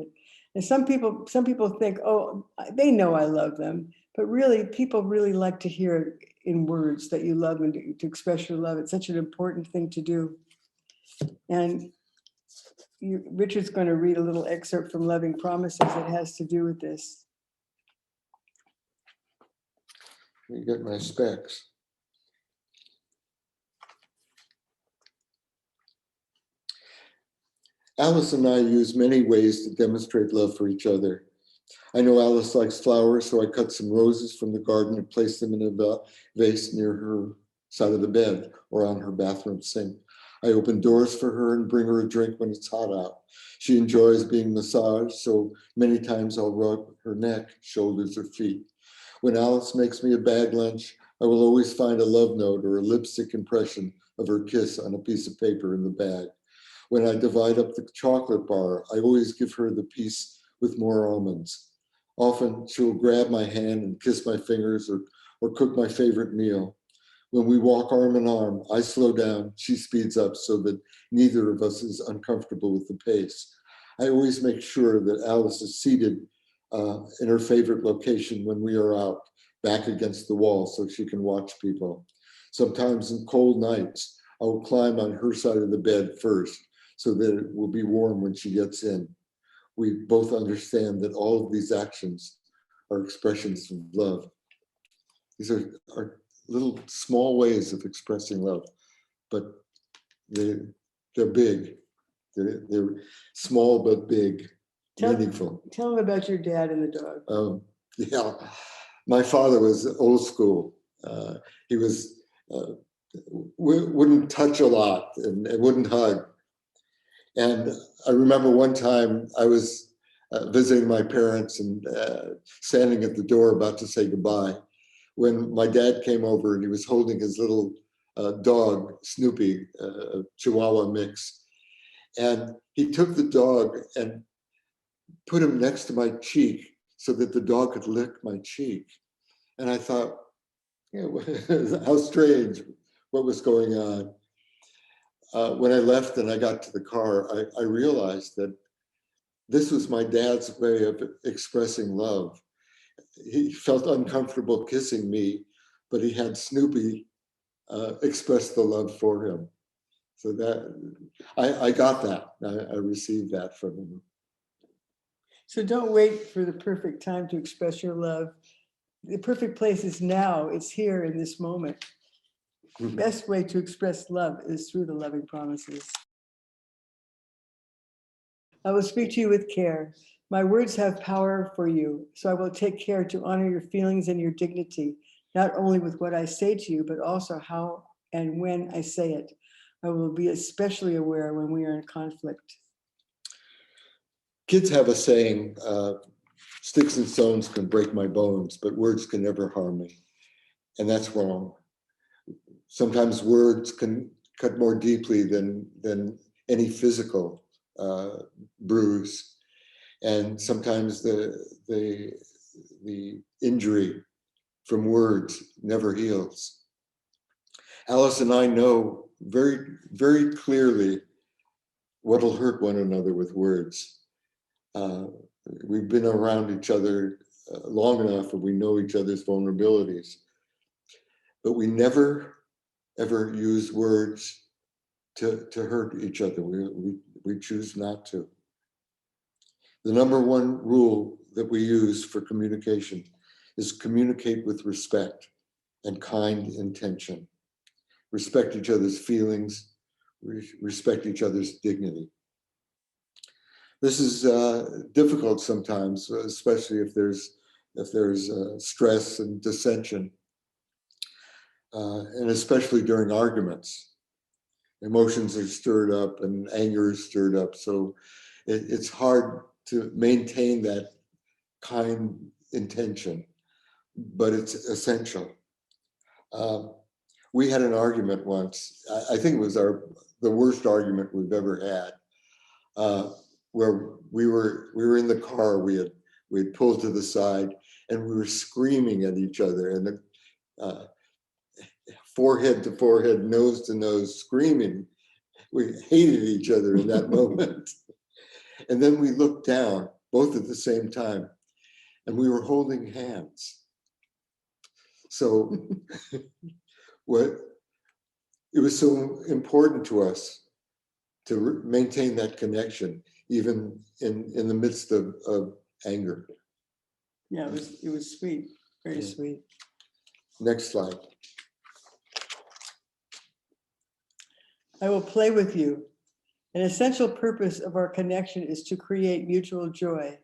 A: And some people think, oh, they know I love them. But really, people really like to hear in words that you love and to express your love. It's such an important thing to do. And Richard's going to read a little excerpt from Loving Promises that has to do with this.
B: Let me get my specs. Alice and I use many ways to demonstrate love for each other. I know Alice likes flowers, so I cut some roses from the garden and placed them in a vase near her side of the bed or on her bathroom sink. I open doors for her and bring her a drink when it's hot out. She enjoys being massaged, so many times I'll rub her neck, shoulders, or feet. When Alice makes me a bag lunch, I will always find a love note or a lipstick impression of her kiss on a piece of paper in the bag. When I divide up the chocolate bar, I always give her the piece with more almonds. Often she'll grab my hand and kiss my fingers or cook my favorite meal. When we walk arm in arm, I slow down, she speeds up so that neither of us is uncomfortable with the pace. I always make sure that Alice is seated in her favorite location when we are out, back against the wall so she can watch people. Sometimes in cold nights, I will climb on her side of the bed first so that it will be warm when she gets in. We both understand that all of these actions are expressions of love. These are little small ways of expressing love, but they're big. They're small but big, meaningful.
A: Tell them about your dad and the dog.
B: Yeah, my father was old school. He was wouldn't touch a lot and wouldn't hug. And I remember one time I was visiting my parents and standing at the door about to say goodbye when my dad came over and he was holding his little dog, Snoopy, a Chihuahua mix. And he took the dog and put him next to my cheek so that the dog could lick my cheek. And I thought, how strange, what was going on. When I left and I got to the car, I realized that this was my dad's way of expressing love. He felt uncomfortable kissing me, but he had Snoopy express the love for him. So that I got that. I received that from him.
A: So don't wait for the perfect time to express your love. The perfect place is now. It's here in this moment. The best way to express love is through the loving promises. I will speak to you with care. My words have power for you, so I will take care to honor your feelings and your dignity, not only with what I say to you, but also how and when I say it. I will be especially aware when we are in conflict.
B: Kids have a saying, sticks and stones can break my bones, but words can never harm me. And that's wrong. Sometimes words can cut more deeply than any physical bruise. And sometimes the the injury from words never heals. Alice and I know very, very clearly what'll hurt one another with words. We've been around each other long enough and we know each other's vulnerabilities. But we never, ever use words to hurt each other. We choose not to. The number one rule that we use for communication is communicate with respect and kind intention. Respect each other's feelings, respect each other's dignity. This is difficult sometimes, especially if there's stress and dissension, and especially during arguments. Emotions are stirred up and anger is stirred up, so it's hard to maintain that kind intention, but it's essential. We had an argument once. I think it was the worst argument we've ever had, where we were in the car. We had pulled to the side, and we were screaming at each other, and forehead to forehead, nose to nose, screaming. We hated each other in that moment. And then we looked down, both at the same time, and we were holding hands. So it was so important to us to maintain that connection, even in the midst of anger.
A: Yeah, it was sweet, very sweet.
B: Next slide.
A: I will play with you. An essential purpose of our connection is to create mutual joy.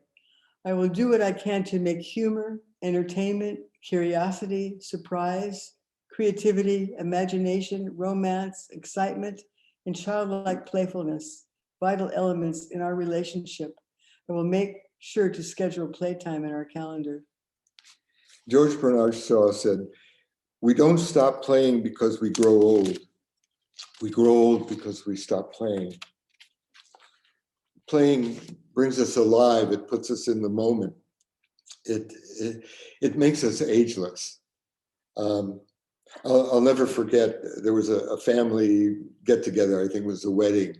A: I will do what I can to make humor, entertainment, curiosity, surprise, creativity, imagination, romance, excitement, and childlike playfulness vital elements in our relationship. I will make sure to schedule playtime in our calendar.
B: George Bernard Shaw said, "We don't stop playing because we grow old. We grow old because we stop playing." Playing brings us alive. It puts us in the moment. It makes us ageless. I'll never forget, there was a family get-together, I think it was a wedding,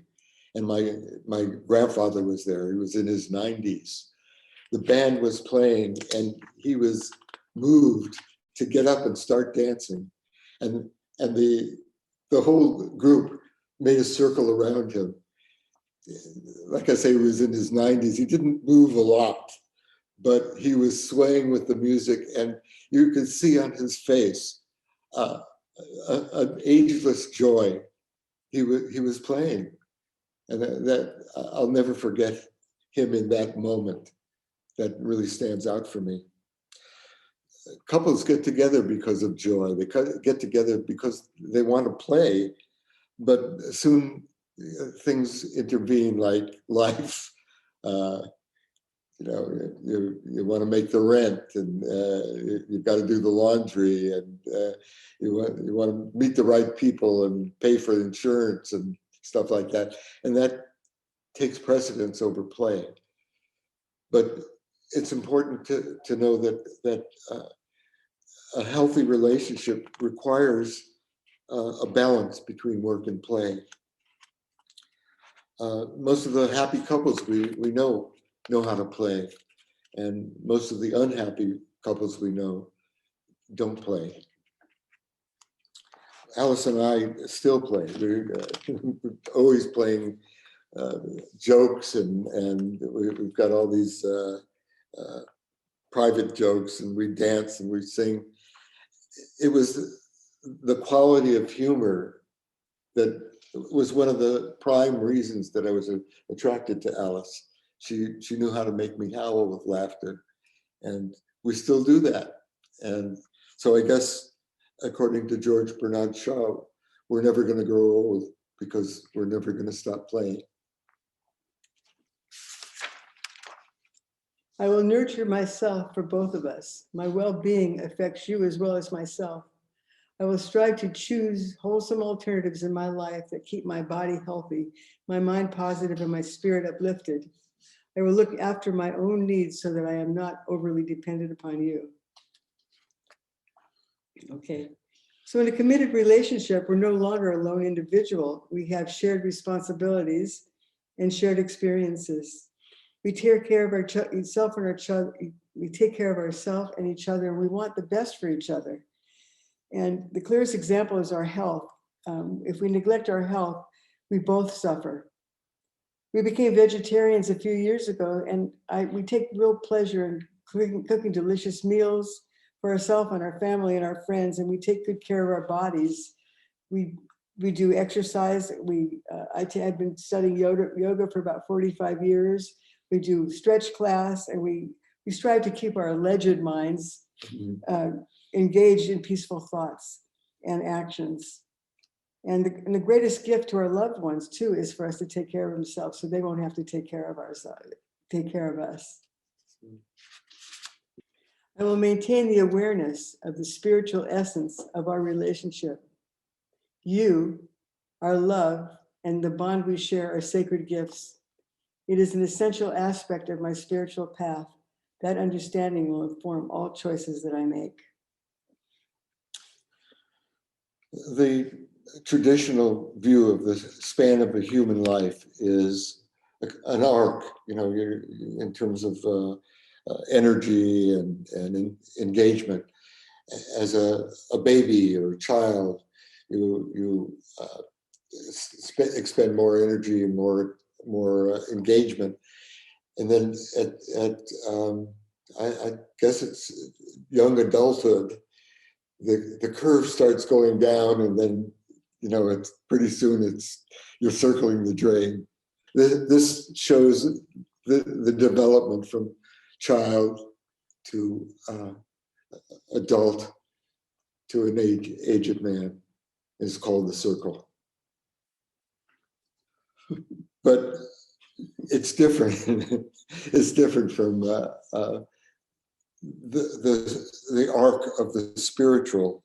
B: and my grandfather was there. He was in his 90s. The band was playing, and he was moved to get up and start dancing. And the whole group made a circle around him. Like I say, he was in his 90s. He didn't move a lot, but he was swaying with the music, and you could see on his face an ageless joy. He was playing, and that I'll never forget him in that moment. That really stands out for me. Couples get together because of joy. They get together because they want to play, but soon things intervene, like life. You want to make the rent, and you've got to do the laundry, and you want to meet the right people and pay for insurance and stuff like that. And that takes precedence over play. But it's important to know that a healthy relationship requires a balance between work and play. Most of the happy couples we know how to play, and most of the unhappy couples we know don't play. Alice and I still play. We're always playing jokes, and we've got all these private jokes, and we dance and we sing. It was the quality of humor that was one of the prime reasons that I was attracted to Alice. She knew how to make me howl with laughter, and we still do that. And so I guess, according to George Bernard Shaw, we're never going to grow old because we're never going to stop playing.
A: I will nurture myself for both of us. My well-being affects you as well as myself. I will strive to choose wholesome alternatives in my life that keep my body healthy, my mind positive, and my spirit uplifted. I will look after my own needs so that I am not overly dependent upon you. Okay. So in a committed relationship, we're no longer a lone individual. We have shared responsibilities and shared experiences. We take care of ourselves and we take care of ourselves and each other, and we want the best for each other. And the clearest example is our health. If we neglect our health, we both suffer. We became vegetarians a few years ago, and we take real pleasure in cooking delicious meals for ourselves and our family and our friends, and we take good care of our bodies. We do exercise. I've been studying yoga for about 45 years. We do stretch class, and we strive to keep our alleged minds engaged in peaceful thoughts and actions. And the greatest gift to our loved ones too is for us to take care of themselves, so they won't have to take care of us. I will maintain the awareness of the spiritual essence of our relationship. You, our love, and the bond we share are sacred gifts. It is an essential aspect of my spiritual path. That understanding will inform all choices that I make.
B: The traditional view of the span of a human life is an arc, you're, in terms of energy and engagement. As a baby or a child, you expend more energy and more engagement, and then I guess it's young adulthood, the curve starts going down, and then it's pretty soon you're circling the drain. This shows the development from child to adult to an aged man. It's called the circle. But it's different. It's different from the arc of the spiritual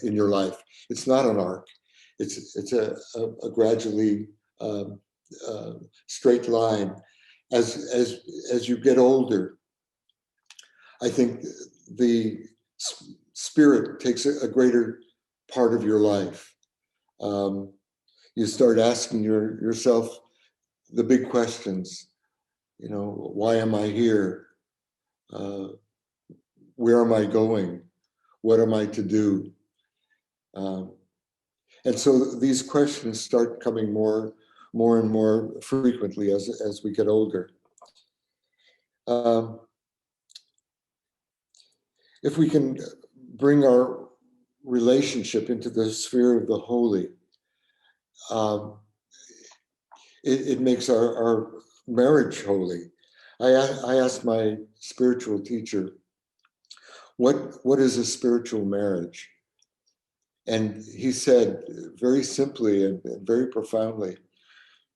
B: in your life. It's not an arc. It's a gradually straight line. As you get older, I think the spirit takes a greater part of your life. You start asking yourself the big questions. Why am I here? Where am I going? What am I to do? And so these questions start coming more and more frequently as we get older. If we can bring our relationship into the sphere of the holy, it makes our marriage holy. I asked my spiritual teacher, what is a spiritual marriage? And he said very simply and very profoundly,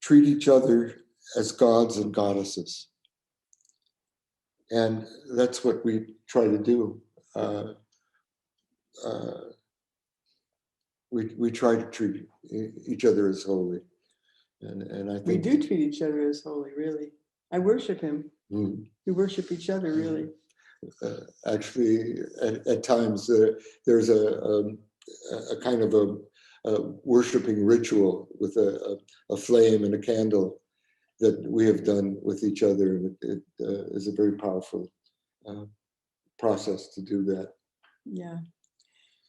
B: treat each other as gods and goddesses. And that's what we try to do. We try to treat each other as holy. And I think
A: we do treat each other as holy, really. I worship him.
B: Mm.
A: We worship each other, really.
B: Actually, at times there's a kind of a worshiping ritual with a flame and a candle that we have done with each other. And it is a very powerful process to do that. Yeah.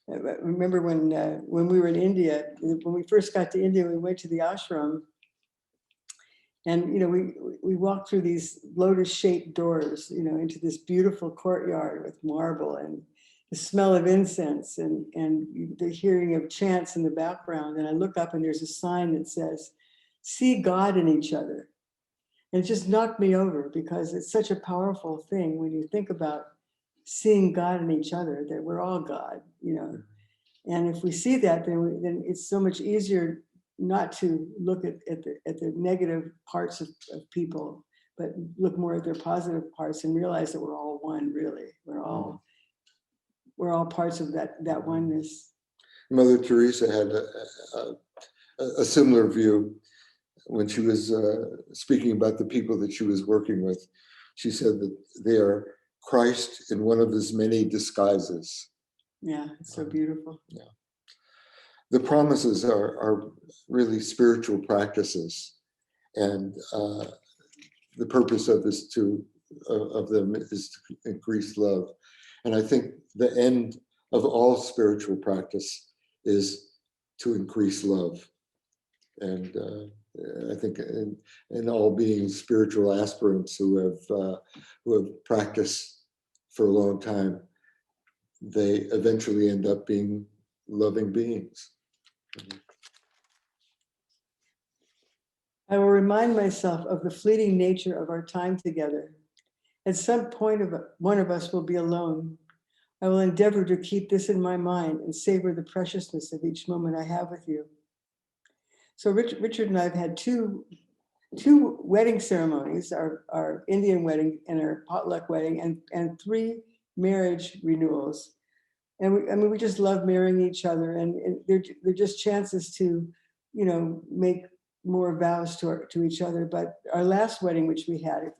A: I remember when we were in India, when we first got to India, we went to the ashram. And, we walked through these lotus-shaped doors, into this beautiful courtyard with marble and the smell of incense and the hearing of chants in the background. And I look up and there's a sign that says, see God in each other. And it just knocked me over because it's such a powerful thing when you think about seeing God in each other, that we're all God, And if we see that, then it's so much easier not to look at the negative parts of people, but look more at their positive parts and realize that we're all one, really. We're all parts of that oneness.
B: Mother Teresa had a similar view when she was speaking about the people that she was working with, she said that they are Christ in one of his many disguises.
A: Yeah, it's so beautiful.
B: Yeah. The promises are really spiritual practices, and the purpose of them is to increase love. And I think the end of all spiritual practice is to increase love. And I think in all being spiritual aspirants who have practiced for a long time, they eventually end up being loving beings.
A: I will remind myself of the fleeting nature of our time together. At some point, one of us will be alone. I will endeavor to keep this in my mind and savor the preciousness of each moment I have with you. So Richard and I have had two wedding ceremonies, our Indian wedding and our potluck wedding, and 3 marriage renewals. And we just love marrying each other, and they're just chances to, make more vows to each other. But our last wedding, which we had,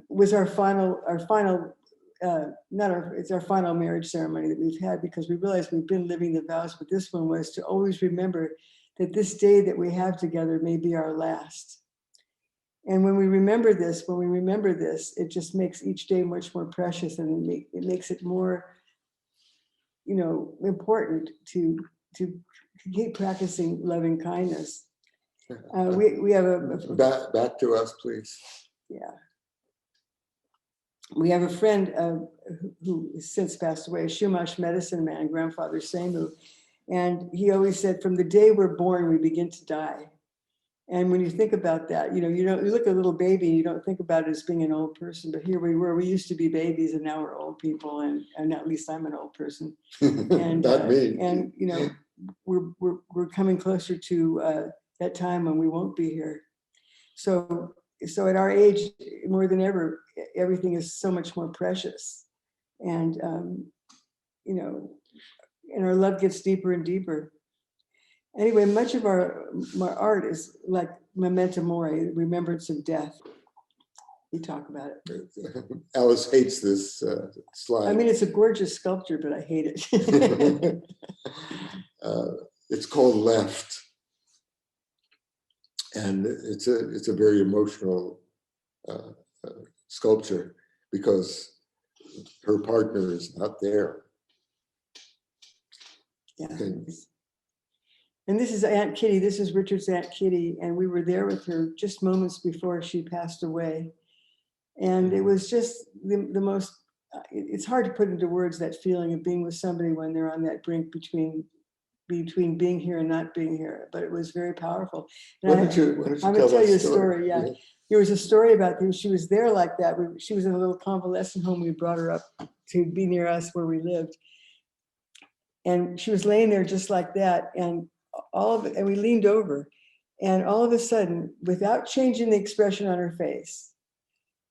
A: was our final it's our final marriage ceremony that we've had, because we realized we've been living the vows, but this one was to always remember that this day that we have together may be our last. And when we remember this, it just makes each day much more precious, and it makes it more, important to keep practicing loving kindness. We have
B: back to us, please.
A: Yeah. We have a friend who has since passed away, a Chumash medicine man, Grandfather Semu. And he always said, from the day we're born, we begin to die. And when you think about that, you look at a little baby, and you don't think about it as being an old person, but here we used to be babies, and now we're old people, and at least I'm an old person. And,
B: Not me.
A: And, we're coming closer to that time when we won't be here. So at our age, more than ever, everything is so much more precious. And, and our love gets deeper and deeper. Anyway, much of our art is like memento mori, remembrance of death. We talk about it.
B: Alice hates this slide.
A: I mean, it's a gorgeous sculpture, but I hate it.
B: It's called Left. And it's a very emotional sculpture, because her partner is not there.
A: Yeah. And this is Aunt Kitty. This is Richard's Aunt Kitty, and we were there with her just moments before she passed away. And it was just the most. It's hard to put into words that feeling of being with somebody when they're on that brink between being here and not being here. But it was very powerful. And
B: I'm going to
A: tell you a story. Yeah. There was a story about them. She was there like that. She was in a little convalescent home. We brought her up to be near us where we lived. And she was laying there just like that. And and we leaned over, and all of a sudden, without changing the expression on her face,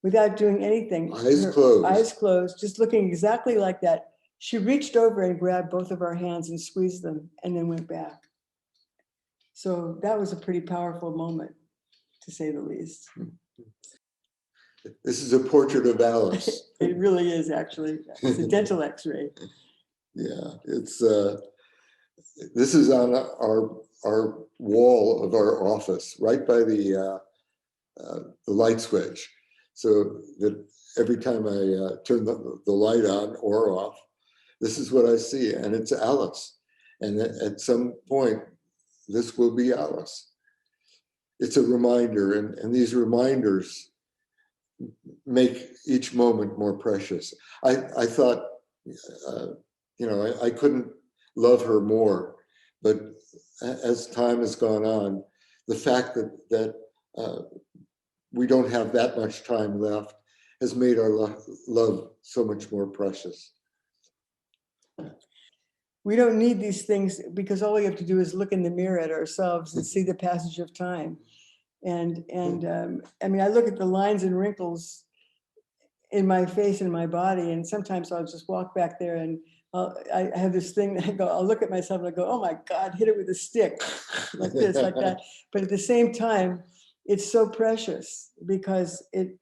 A: without doing anything, eyes closed, just looking exactly like that, she reached over and grabbed both of our hands and squeezed them, and then went back. So that was a pretty powerful moment, to say the least.
B: This is a portrait of Alice.
A: It really is, actually. It's a dental x-ray.
B: Yeah, this is on our wall of our office, right by the light switch, so that every time I turn the light on or off, this is what I see, and it's Alice. And at some point, this will be Alice. It's a reminder, and these reminders make each moment more precious. I thought, I couldn't love her more, but as time has gone on, the fact that we don't have that much time left has made our love so much more precious.
A: We don't need these things, because all we have to do is look in the mirror at ourselves and see the passage of time. And I mean, I look at the lines and wrinkles in my face and my body, and sometimes I'll just walk back there and I have this thing that I'll look at myself and I go, oh my God, hit it with a stick, like this, like that. But at the same time, it's so precious because it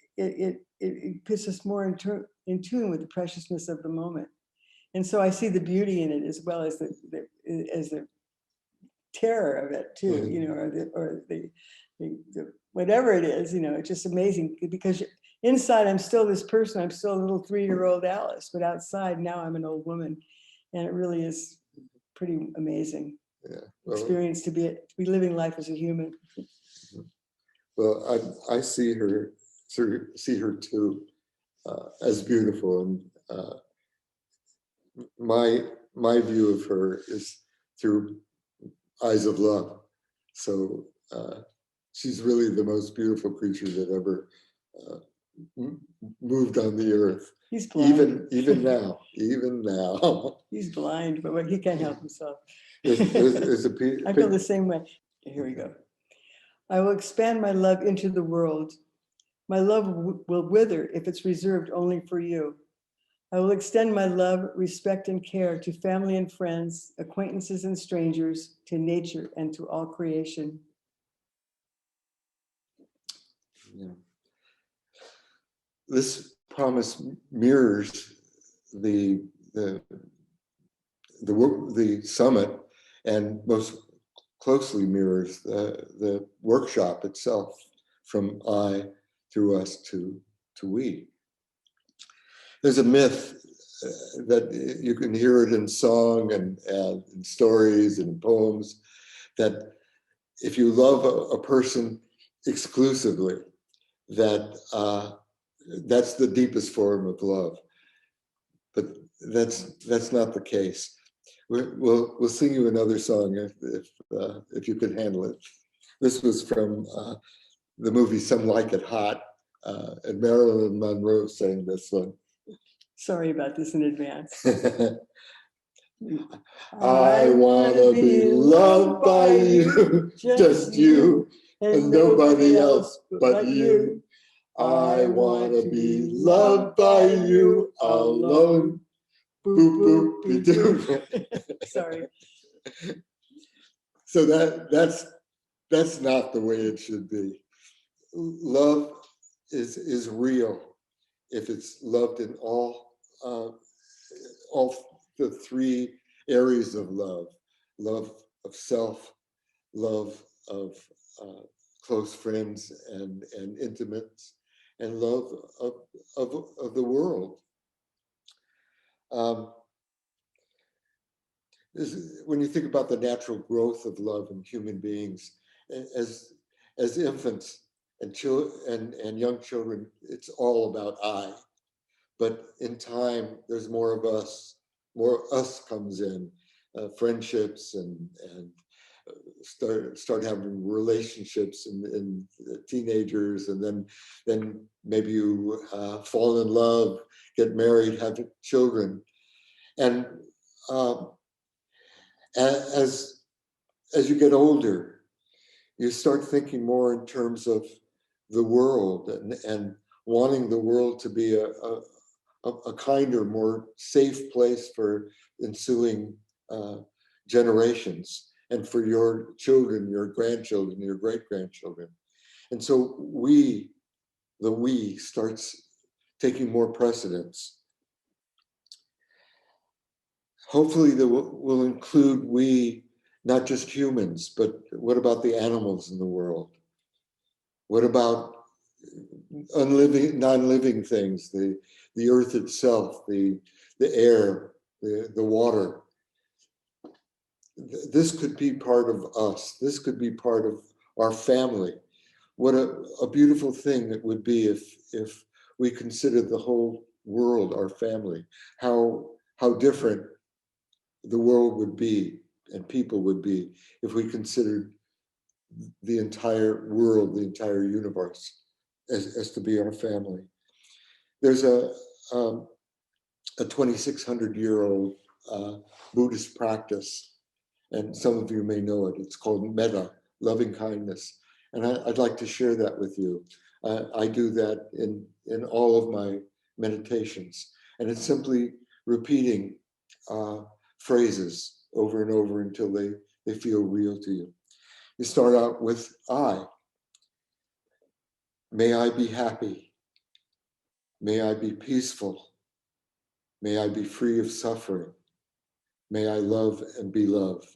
A: puts us more in tune with the preciousness of the moment. And so I see the beauty in it as well as the terror of it too, you know, or the whatever it is, you know, it's just amazing because inside I'm still this person, I'm still a little 3-year-old Alice, but outside now I'm an old woman, and it really is pretty amazing experience to be living life as a human.
B: Well, I see her too as beautiful, and my view of her is through eyes of love. So she's really the most beautiful creature that ever moved on the earth.
A: He's blind.
B: Even now.
A: He's blind, but he can't help himself.
B: There's
A: I feel the same way. Here we go. I will expand my love into the world. My love will wither if it's reserved only for you. I will extend my love, respect, and care to family and friends, acquaintances and strangers, to nature and to all creation.
B: Yeah. This promise mirrors the summit, and most closely mirrors the workshop itself, from I through us to we. There's a myth that you can hear it in song and in stories and poems, that if you love a person exclusively, that's the deepest form of love. But that's not the case. We'll sing you another song if you could handle it. This was from the movie Some Like It Hot, and Marilyn Monroe sang this one.
A: Sorry about this in advance.
B: I want to be loved by you, just you, and nobody else but you. I want to be loved by you alone. Boop, boop, doo.
A: Sorry.
B: So that's not the way it should be. Love is real if it's loved in all the 3 areas of love: love of self, love of close friends and intimates, and love of the world. When you think about the natural growth of love in human beings, as infants and young children, it's all about I. But in time, there's more of us. More us comes in, friendships and start having relationships and teenagers, and then maybe you fall in love, get married, have children, and as you get older, you start thinking more in terms of the world and wanting the world to be a kinder, more safe place for ensuing generations, and for your children, your grandchildren, your great-grandchildren. And so the we starts taking more precedence. Hopefully that will include we, not just humans, but what about the animals in the world? What about non-living things, the earth itself, the air, the water? This could be part of us. This could be part of our family. What a beautiful thing it would be if we considered the whole world our family. How different the world would be and people would be if we considered the entire world, the entire universe as to be our family. There's a 2,600-year-old Buddhist practice, and some of you may know it. It's called metta, loving kindness. And I'd like to share that with you. I do that in all of my meditations. And it's simply repeating phrases over and over until they feel real to you. You start out with I. May I be happy. May I be peaceful. May I be free of suffering. May I love and be loved.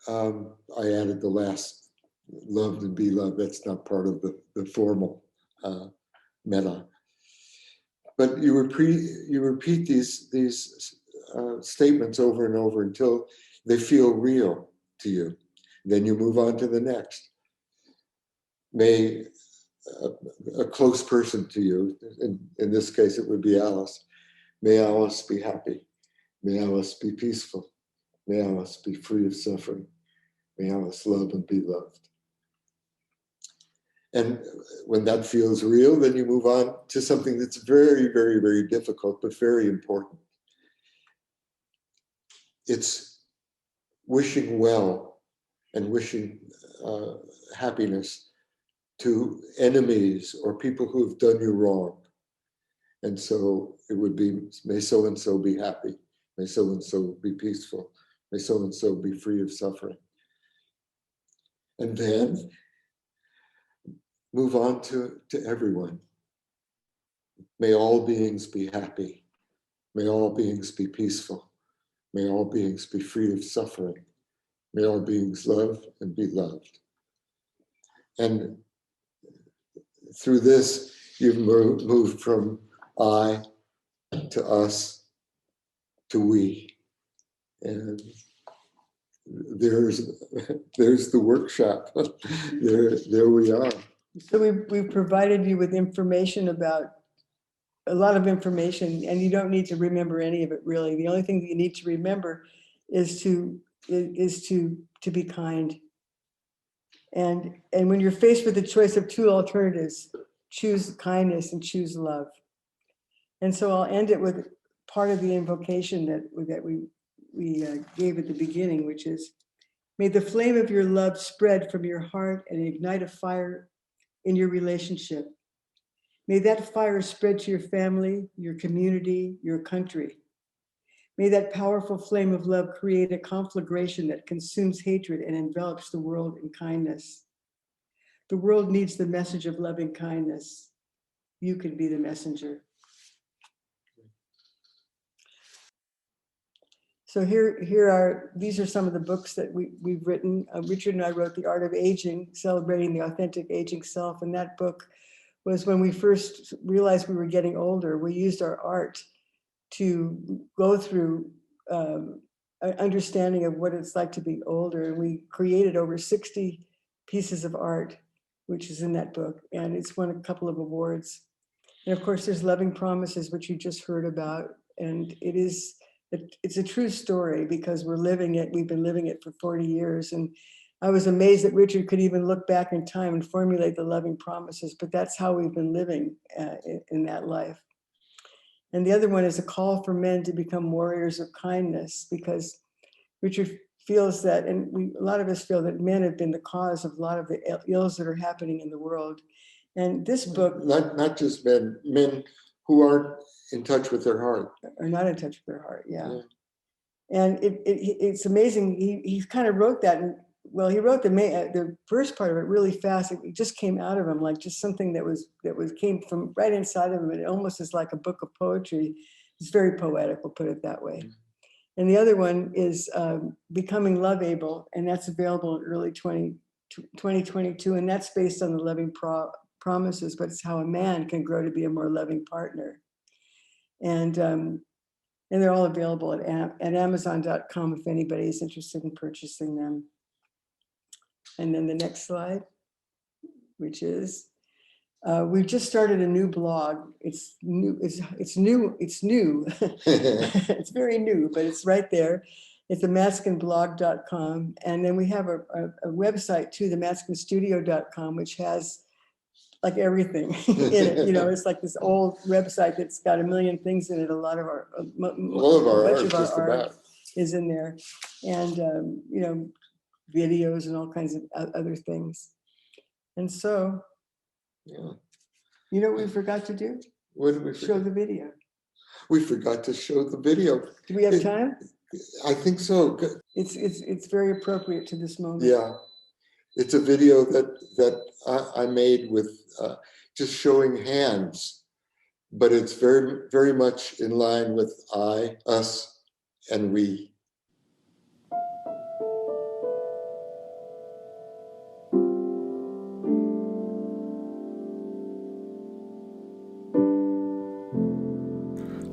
B: I added the last, loved and be loved. That's not part of the formal metta. But you repeat these statements over and over until they feel real to you. Then you move on to the next. May a close person to you, in this case it would be Alice, may Alice be happy. May Alice be peaceful. May Alice be free of suffering. May Alice love and be loved. And when that feels real, then you move on to something that's very, very, very difficult, but very important. It's wishing well and wishing happiness to enemies or people who have done you wrong. And so it would be, may so-and-so be happy. May so-and-so be peaceful. May so-and-so be free of suffering. And then move on to everyone. May all beings be happy. May all beings be peaceful. May all beings be free of suffering. May all beings love and be loved. And through this, you've moved from I to us to we. And there's the workshop. there we are.
A: So we've provided you with information about, a lot of information, and you don't need to remember any of it really. The only thing that you need to remember is to be kind. And when you're faced with the choice of two alternatives, choose kindness and choose love. And so I'll end it with part of the invocation that we gave at the beginning, which is, may the flame of your love spread from your heart and ignite a fire in your relationship. May that fire spread to your family, your community, your country. May that powerful flame of love create a conflagration that consumes hatred and envelops the world in kindness. The world needs the message of loving kindness. You can be the messenger. So these are some of the books that we've written. Richard and I wrote The Art of Aging, Celebrating the Authentic Aging Self. And that book was when we first realized we were getting older. We used our art to go through an understanding of what it's like to be older. And we created over 60 pieces of art, which is in that book. And it's won a couple of awards. And of course, there's Loving Promises, which you just heard about. And it's a true story because we're living it. We've been living it for 40 years. And I was amazed that Richard could even look back in time and formulate the loving promises, but that's how we've been living in that life. And the other one is a call for men to become warriors of kindness, because Richard feels that, and a lot of us feel that men have been the cause of a lot of the ills that are happening in the world. And this book,
B: not just men who aren't in touch with their heart,
A: are not in touch with their heart. Yeah. And it's amazing. He kind of wrote that, and well, he wrote the first part of it really fast. It just came out of him like just something that came from right inside of him. It almost is like a book of poetry. It's very poetic, we'll put it that way. And the other one is Becoming Love Able, and that's available in early 2022, and that's based on the loving promises, but it's how a man can grow to be a more loving partner. And they're all available at Amazon.com if anybody is interested in purchasing them. And then the next slide, which is, we've just started a new blog. It's new. It's new. It's very new, but it's right there. It's matzkinblog.com. And then we have a website too, the matzkinstudio.com, which has like everything in it. You know, it's like this old website that's got a million things in it. A lot of our, much of our art is in there. And, you know, videos and all kinds of other things. And so,
B: yeah.
A: You know what we forgot to do?
B: What did we
A: show the video?
B: We forgot to show the video.
A: Do we have time?
B: I think so.
A: It's very appropriate to this moment.
B: Yeah, it's a video that I made with just showing hands, but it's very, very much in line with I, us, and we.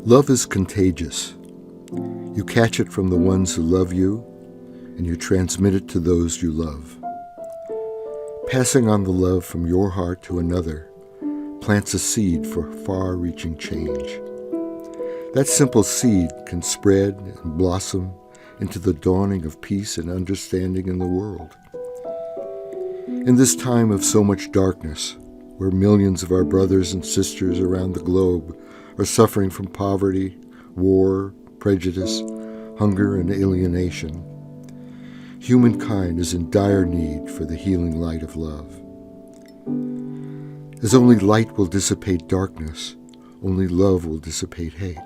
C: Love is contagious. You catch it from the ones who love you, and you transmit it to those you love. Passing on the love from your heart to another plants a seed for far-reaching change. That simple seed can spread and blossom into the dawning of peace and understanding in the world. In this time of so much darkness, where millions of our brothers and sisters around the globe are suffering from poverty, war, prejudice, hunger, and alienation, humankind is in dire need for the healing light of love. As only light will dissipate darkness, only love will dissipate hate.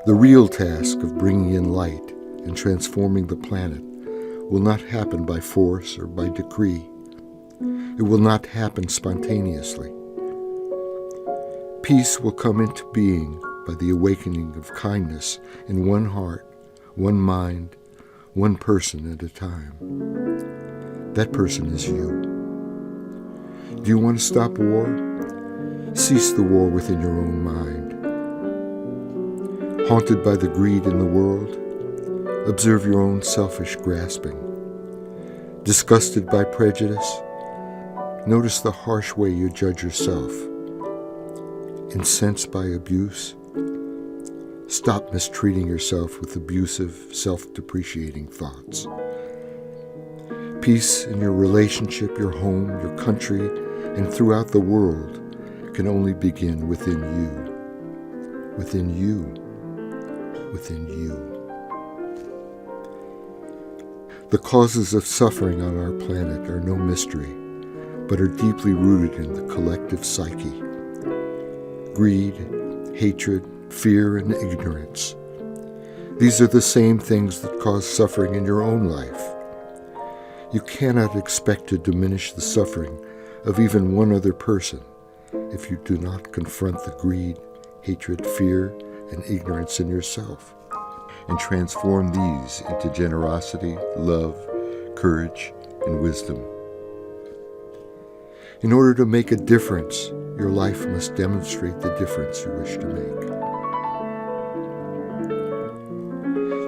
C: The real task of bringing in light and transforming the planet will not happen by force or by decree. It will not happen spontaneously. Peace will come into being by the awakening of kindness in one heart, one mind, one person at a time. That person is you. Do you want to stop war? Cease the war within your own mind. Haunted by the greed in the world, observe your own selfish grasping. Disgusted by prejudice, notice the harsh way you judge yourself. Incensed by abuse, stop mistreating yourself with abusive, self-depreciating thoughts. Peace in your relationship, your home, your country, and throughout the world can only begin within you. Within you. Within you. The causes of suffering on our planet are no mystery, but are deeply rooted in the collective psyche. Greed, hatred, fear, and ignorance. These are the same things that cause suffering in your own life. You cannot expect to diminish the suffering of even one other person if you do not confront the greed, hatred, fear, and ignorance in yourself, and transform these into generosity, love, courage, and wisdom. In order to make a difference, your life must demonstrate the difference you wish to make.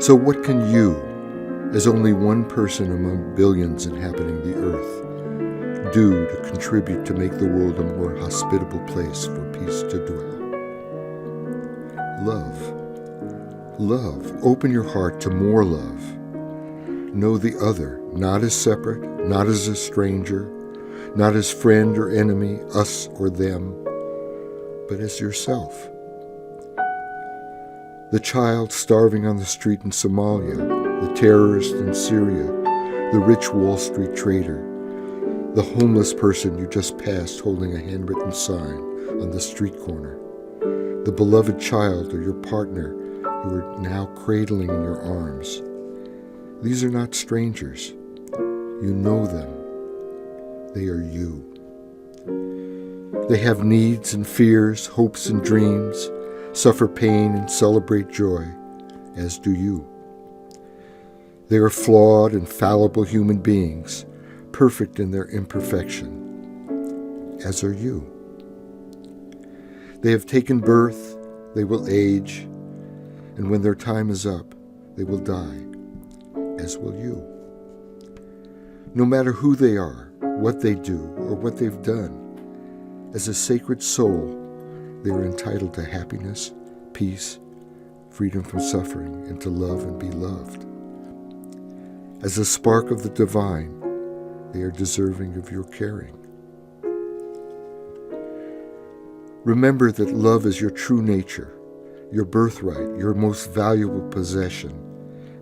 C: So what can you, as only one person among billions inhabiting the earth, do to contribute to make the world a more hospitable place for peace to dwell? Love. Love. Open your heart to more love. Know the other, not as separate, not as a stranger, not as friend or enemy, us or them, but as yourself. The child starving on the street in Somalia, the terrorist in Syria, the rich Wall Street trader, the homeless person you just passed holding a handwritten sign on the street corner, the beloved child or your partner you are now cradling in your arms. These are not strangers. You know them. They are you. They have needs and fears, hopes and dreams, suffer pain and celebrate joy, as do you. They are flawed and fallible human beings, perfect in their imperfection, as are you. They have taken birth, they will age, and when their time is up, they will die, as will you. No matter who they are, what they do, or what they've done, as a sacred soul, they are entitled to happiness, peace, freedom from suffering, and to love and be loved. As a spark of the divine, they are deserving of your caring. Remember that love is your true nature, your birthright, your most valuable possession,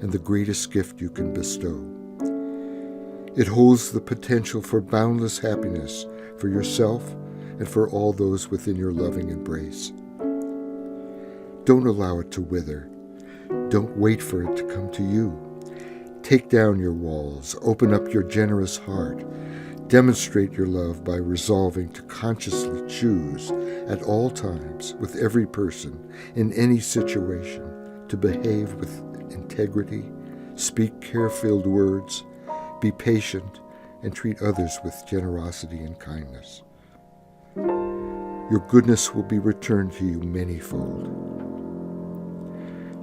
C: and the greatest gift you can bestow. It holds the potential for boundless happiness for yourself and for all those within your loving embrace. Don't allow it to wither. Don't wait for it to come to you. Take down your walls. Open up your generous heart. Demonstrate your love by resolving to consciously choose at all times, with every person, in any situation, to behave with integrity, speak care-filled words, be patient, and treat others with generosity and kindness. Your goodness will be returned to you manyfold.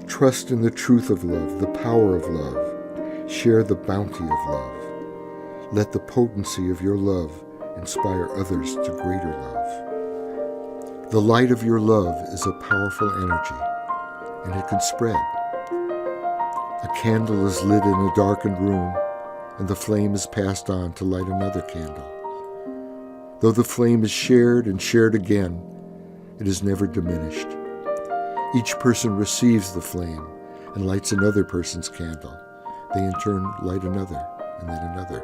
C: Trust in the truth of love, the power of love. Share the bounty of love. Let the potency of your love inspire others to greater love. The light of your love is a powerful energy, and it can spread. A candle is lit in a darkened room, and the flame is passed on to light another candle. Though the flame is shared and shared again, it is never diminished. Each person receives the flame and lights another person's candle. They in turn light another, and then another.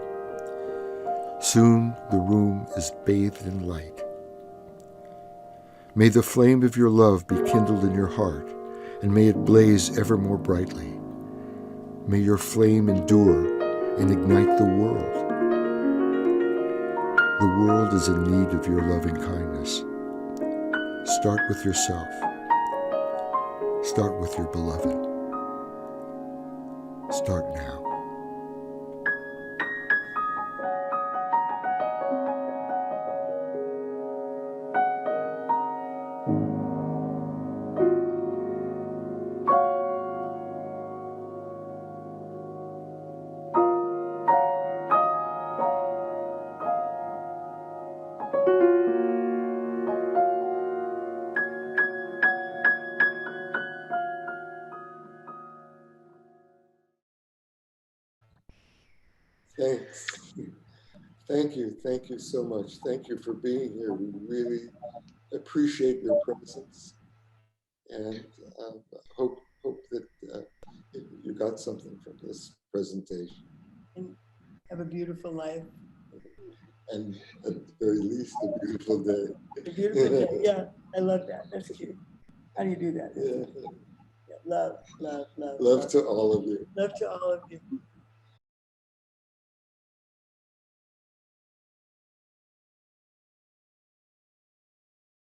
C: Soon the room is bathed in light. May the flame of your love be kindled in your heart, and may it blaze ever more brightly. May your flame endure and ignite the world. The world is in need of your loving kindness. Start with yourself. Start with your beloved. Start now.
B: Thanks. Thank you so much. Thank you for being here. We really appreciate your presence, and hope that you got something from this presentation.
A: And have a beautiful life.
B: And at the very least, a beautiful day.
A: A beautiful day. Yeah, I love that. That's cute. How do you do that?
B: Yeah.
A: Yeah, love, love, love.
B: Love to all of you.
A: Love to all of you.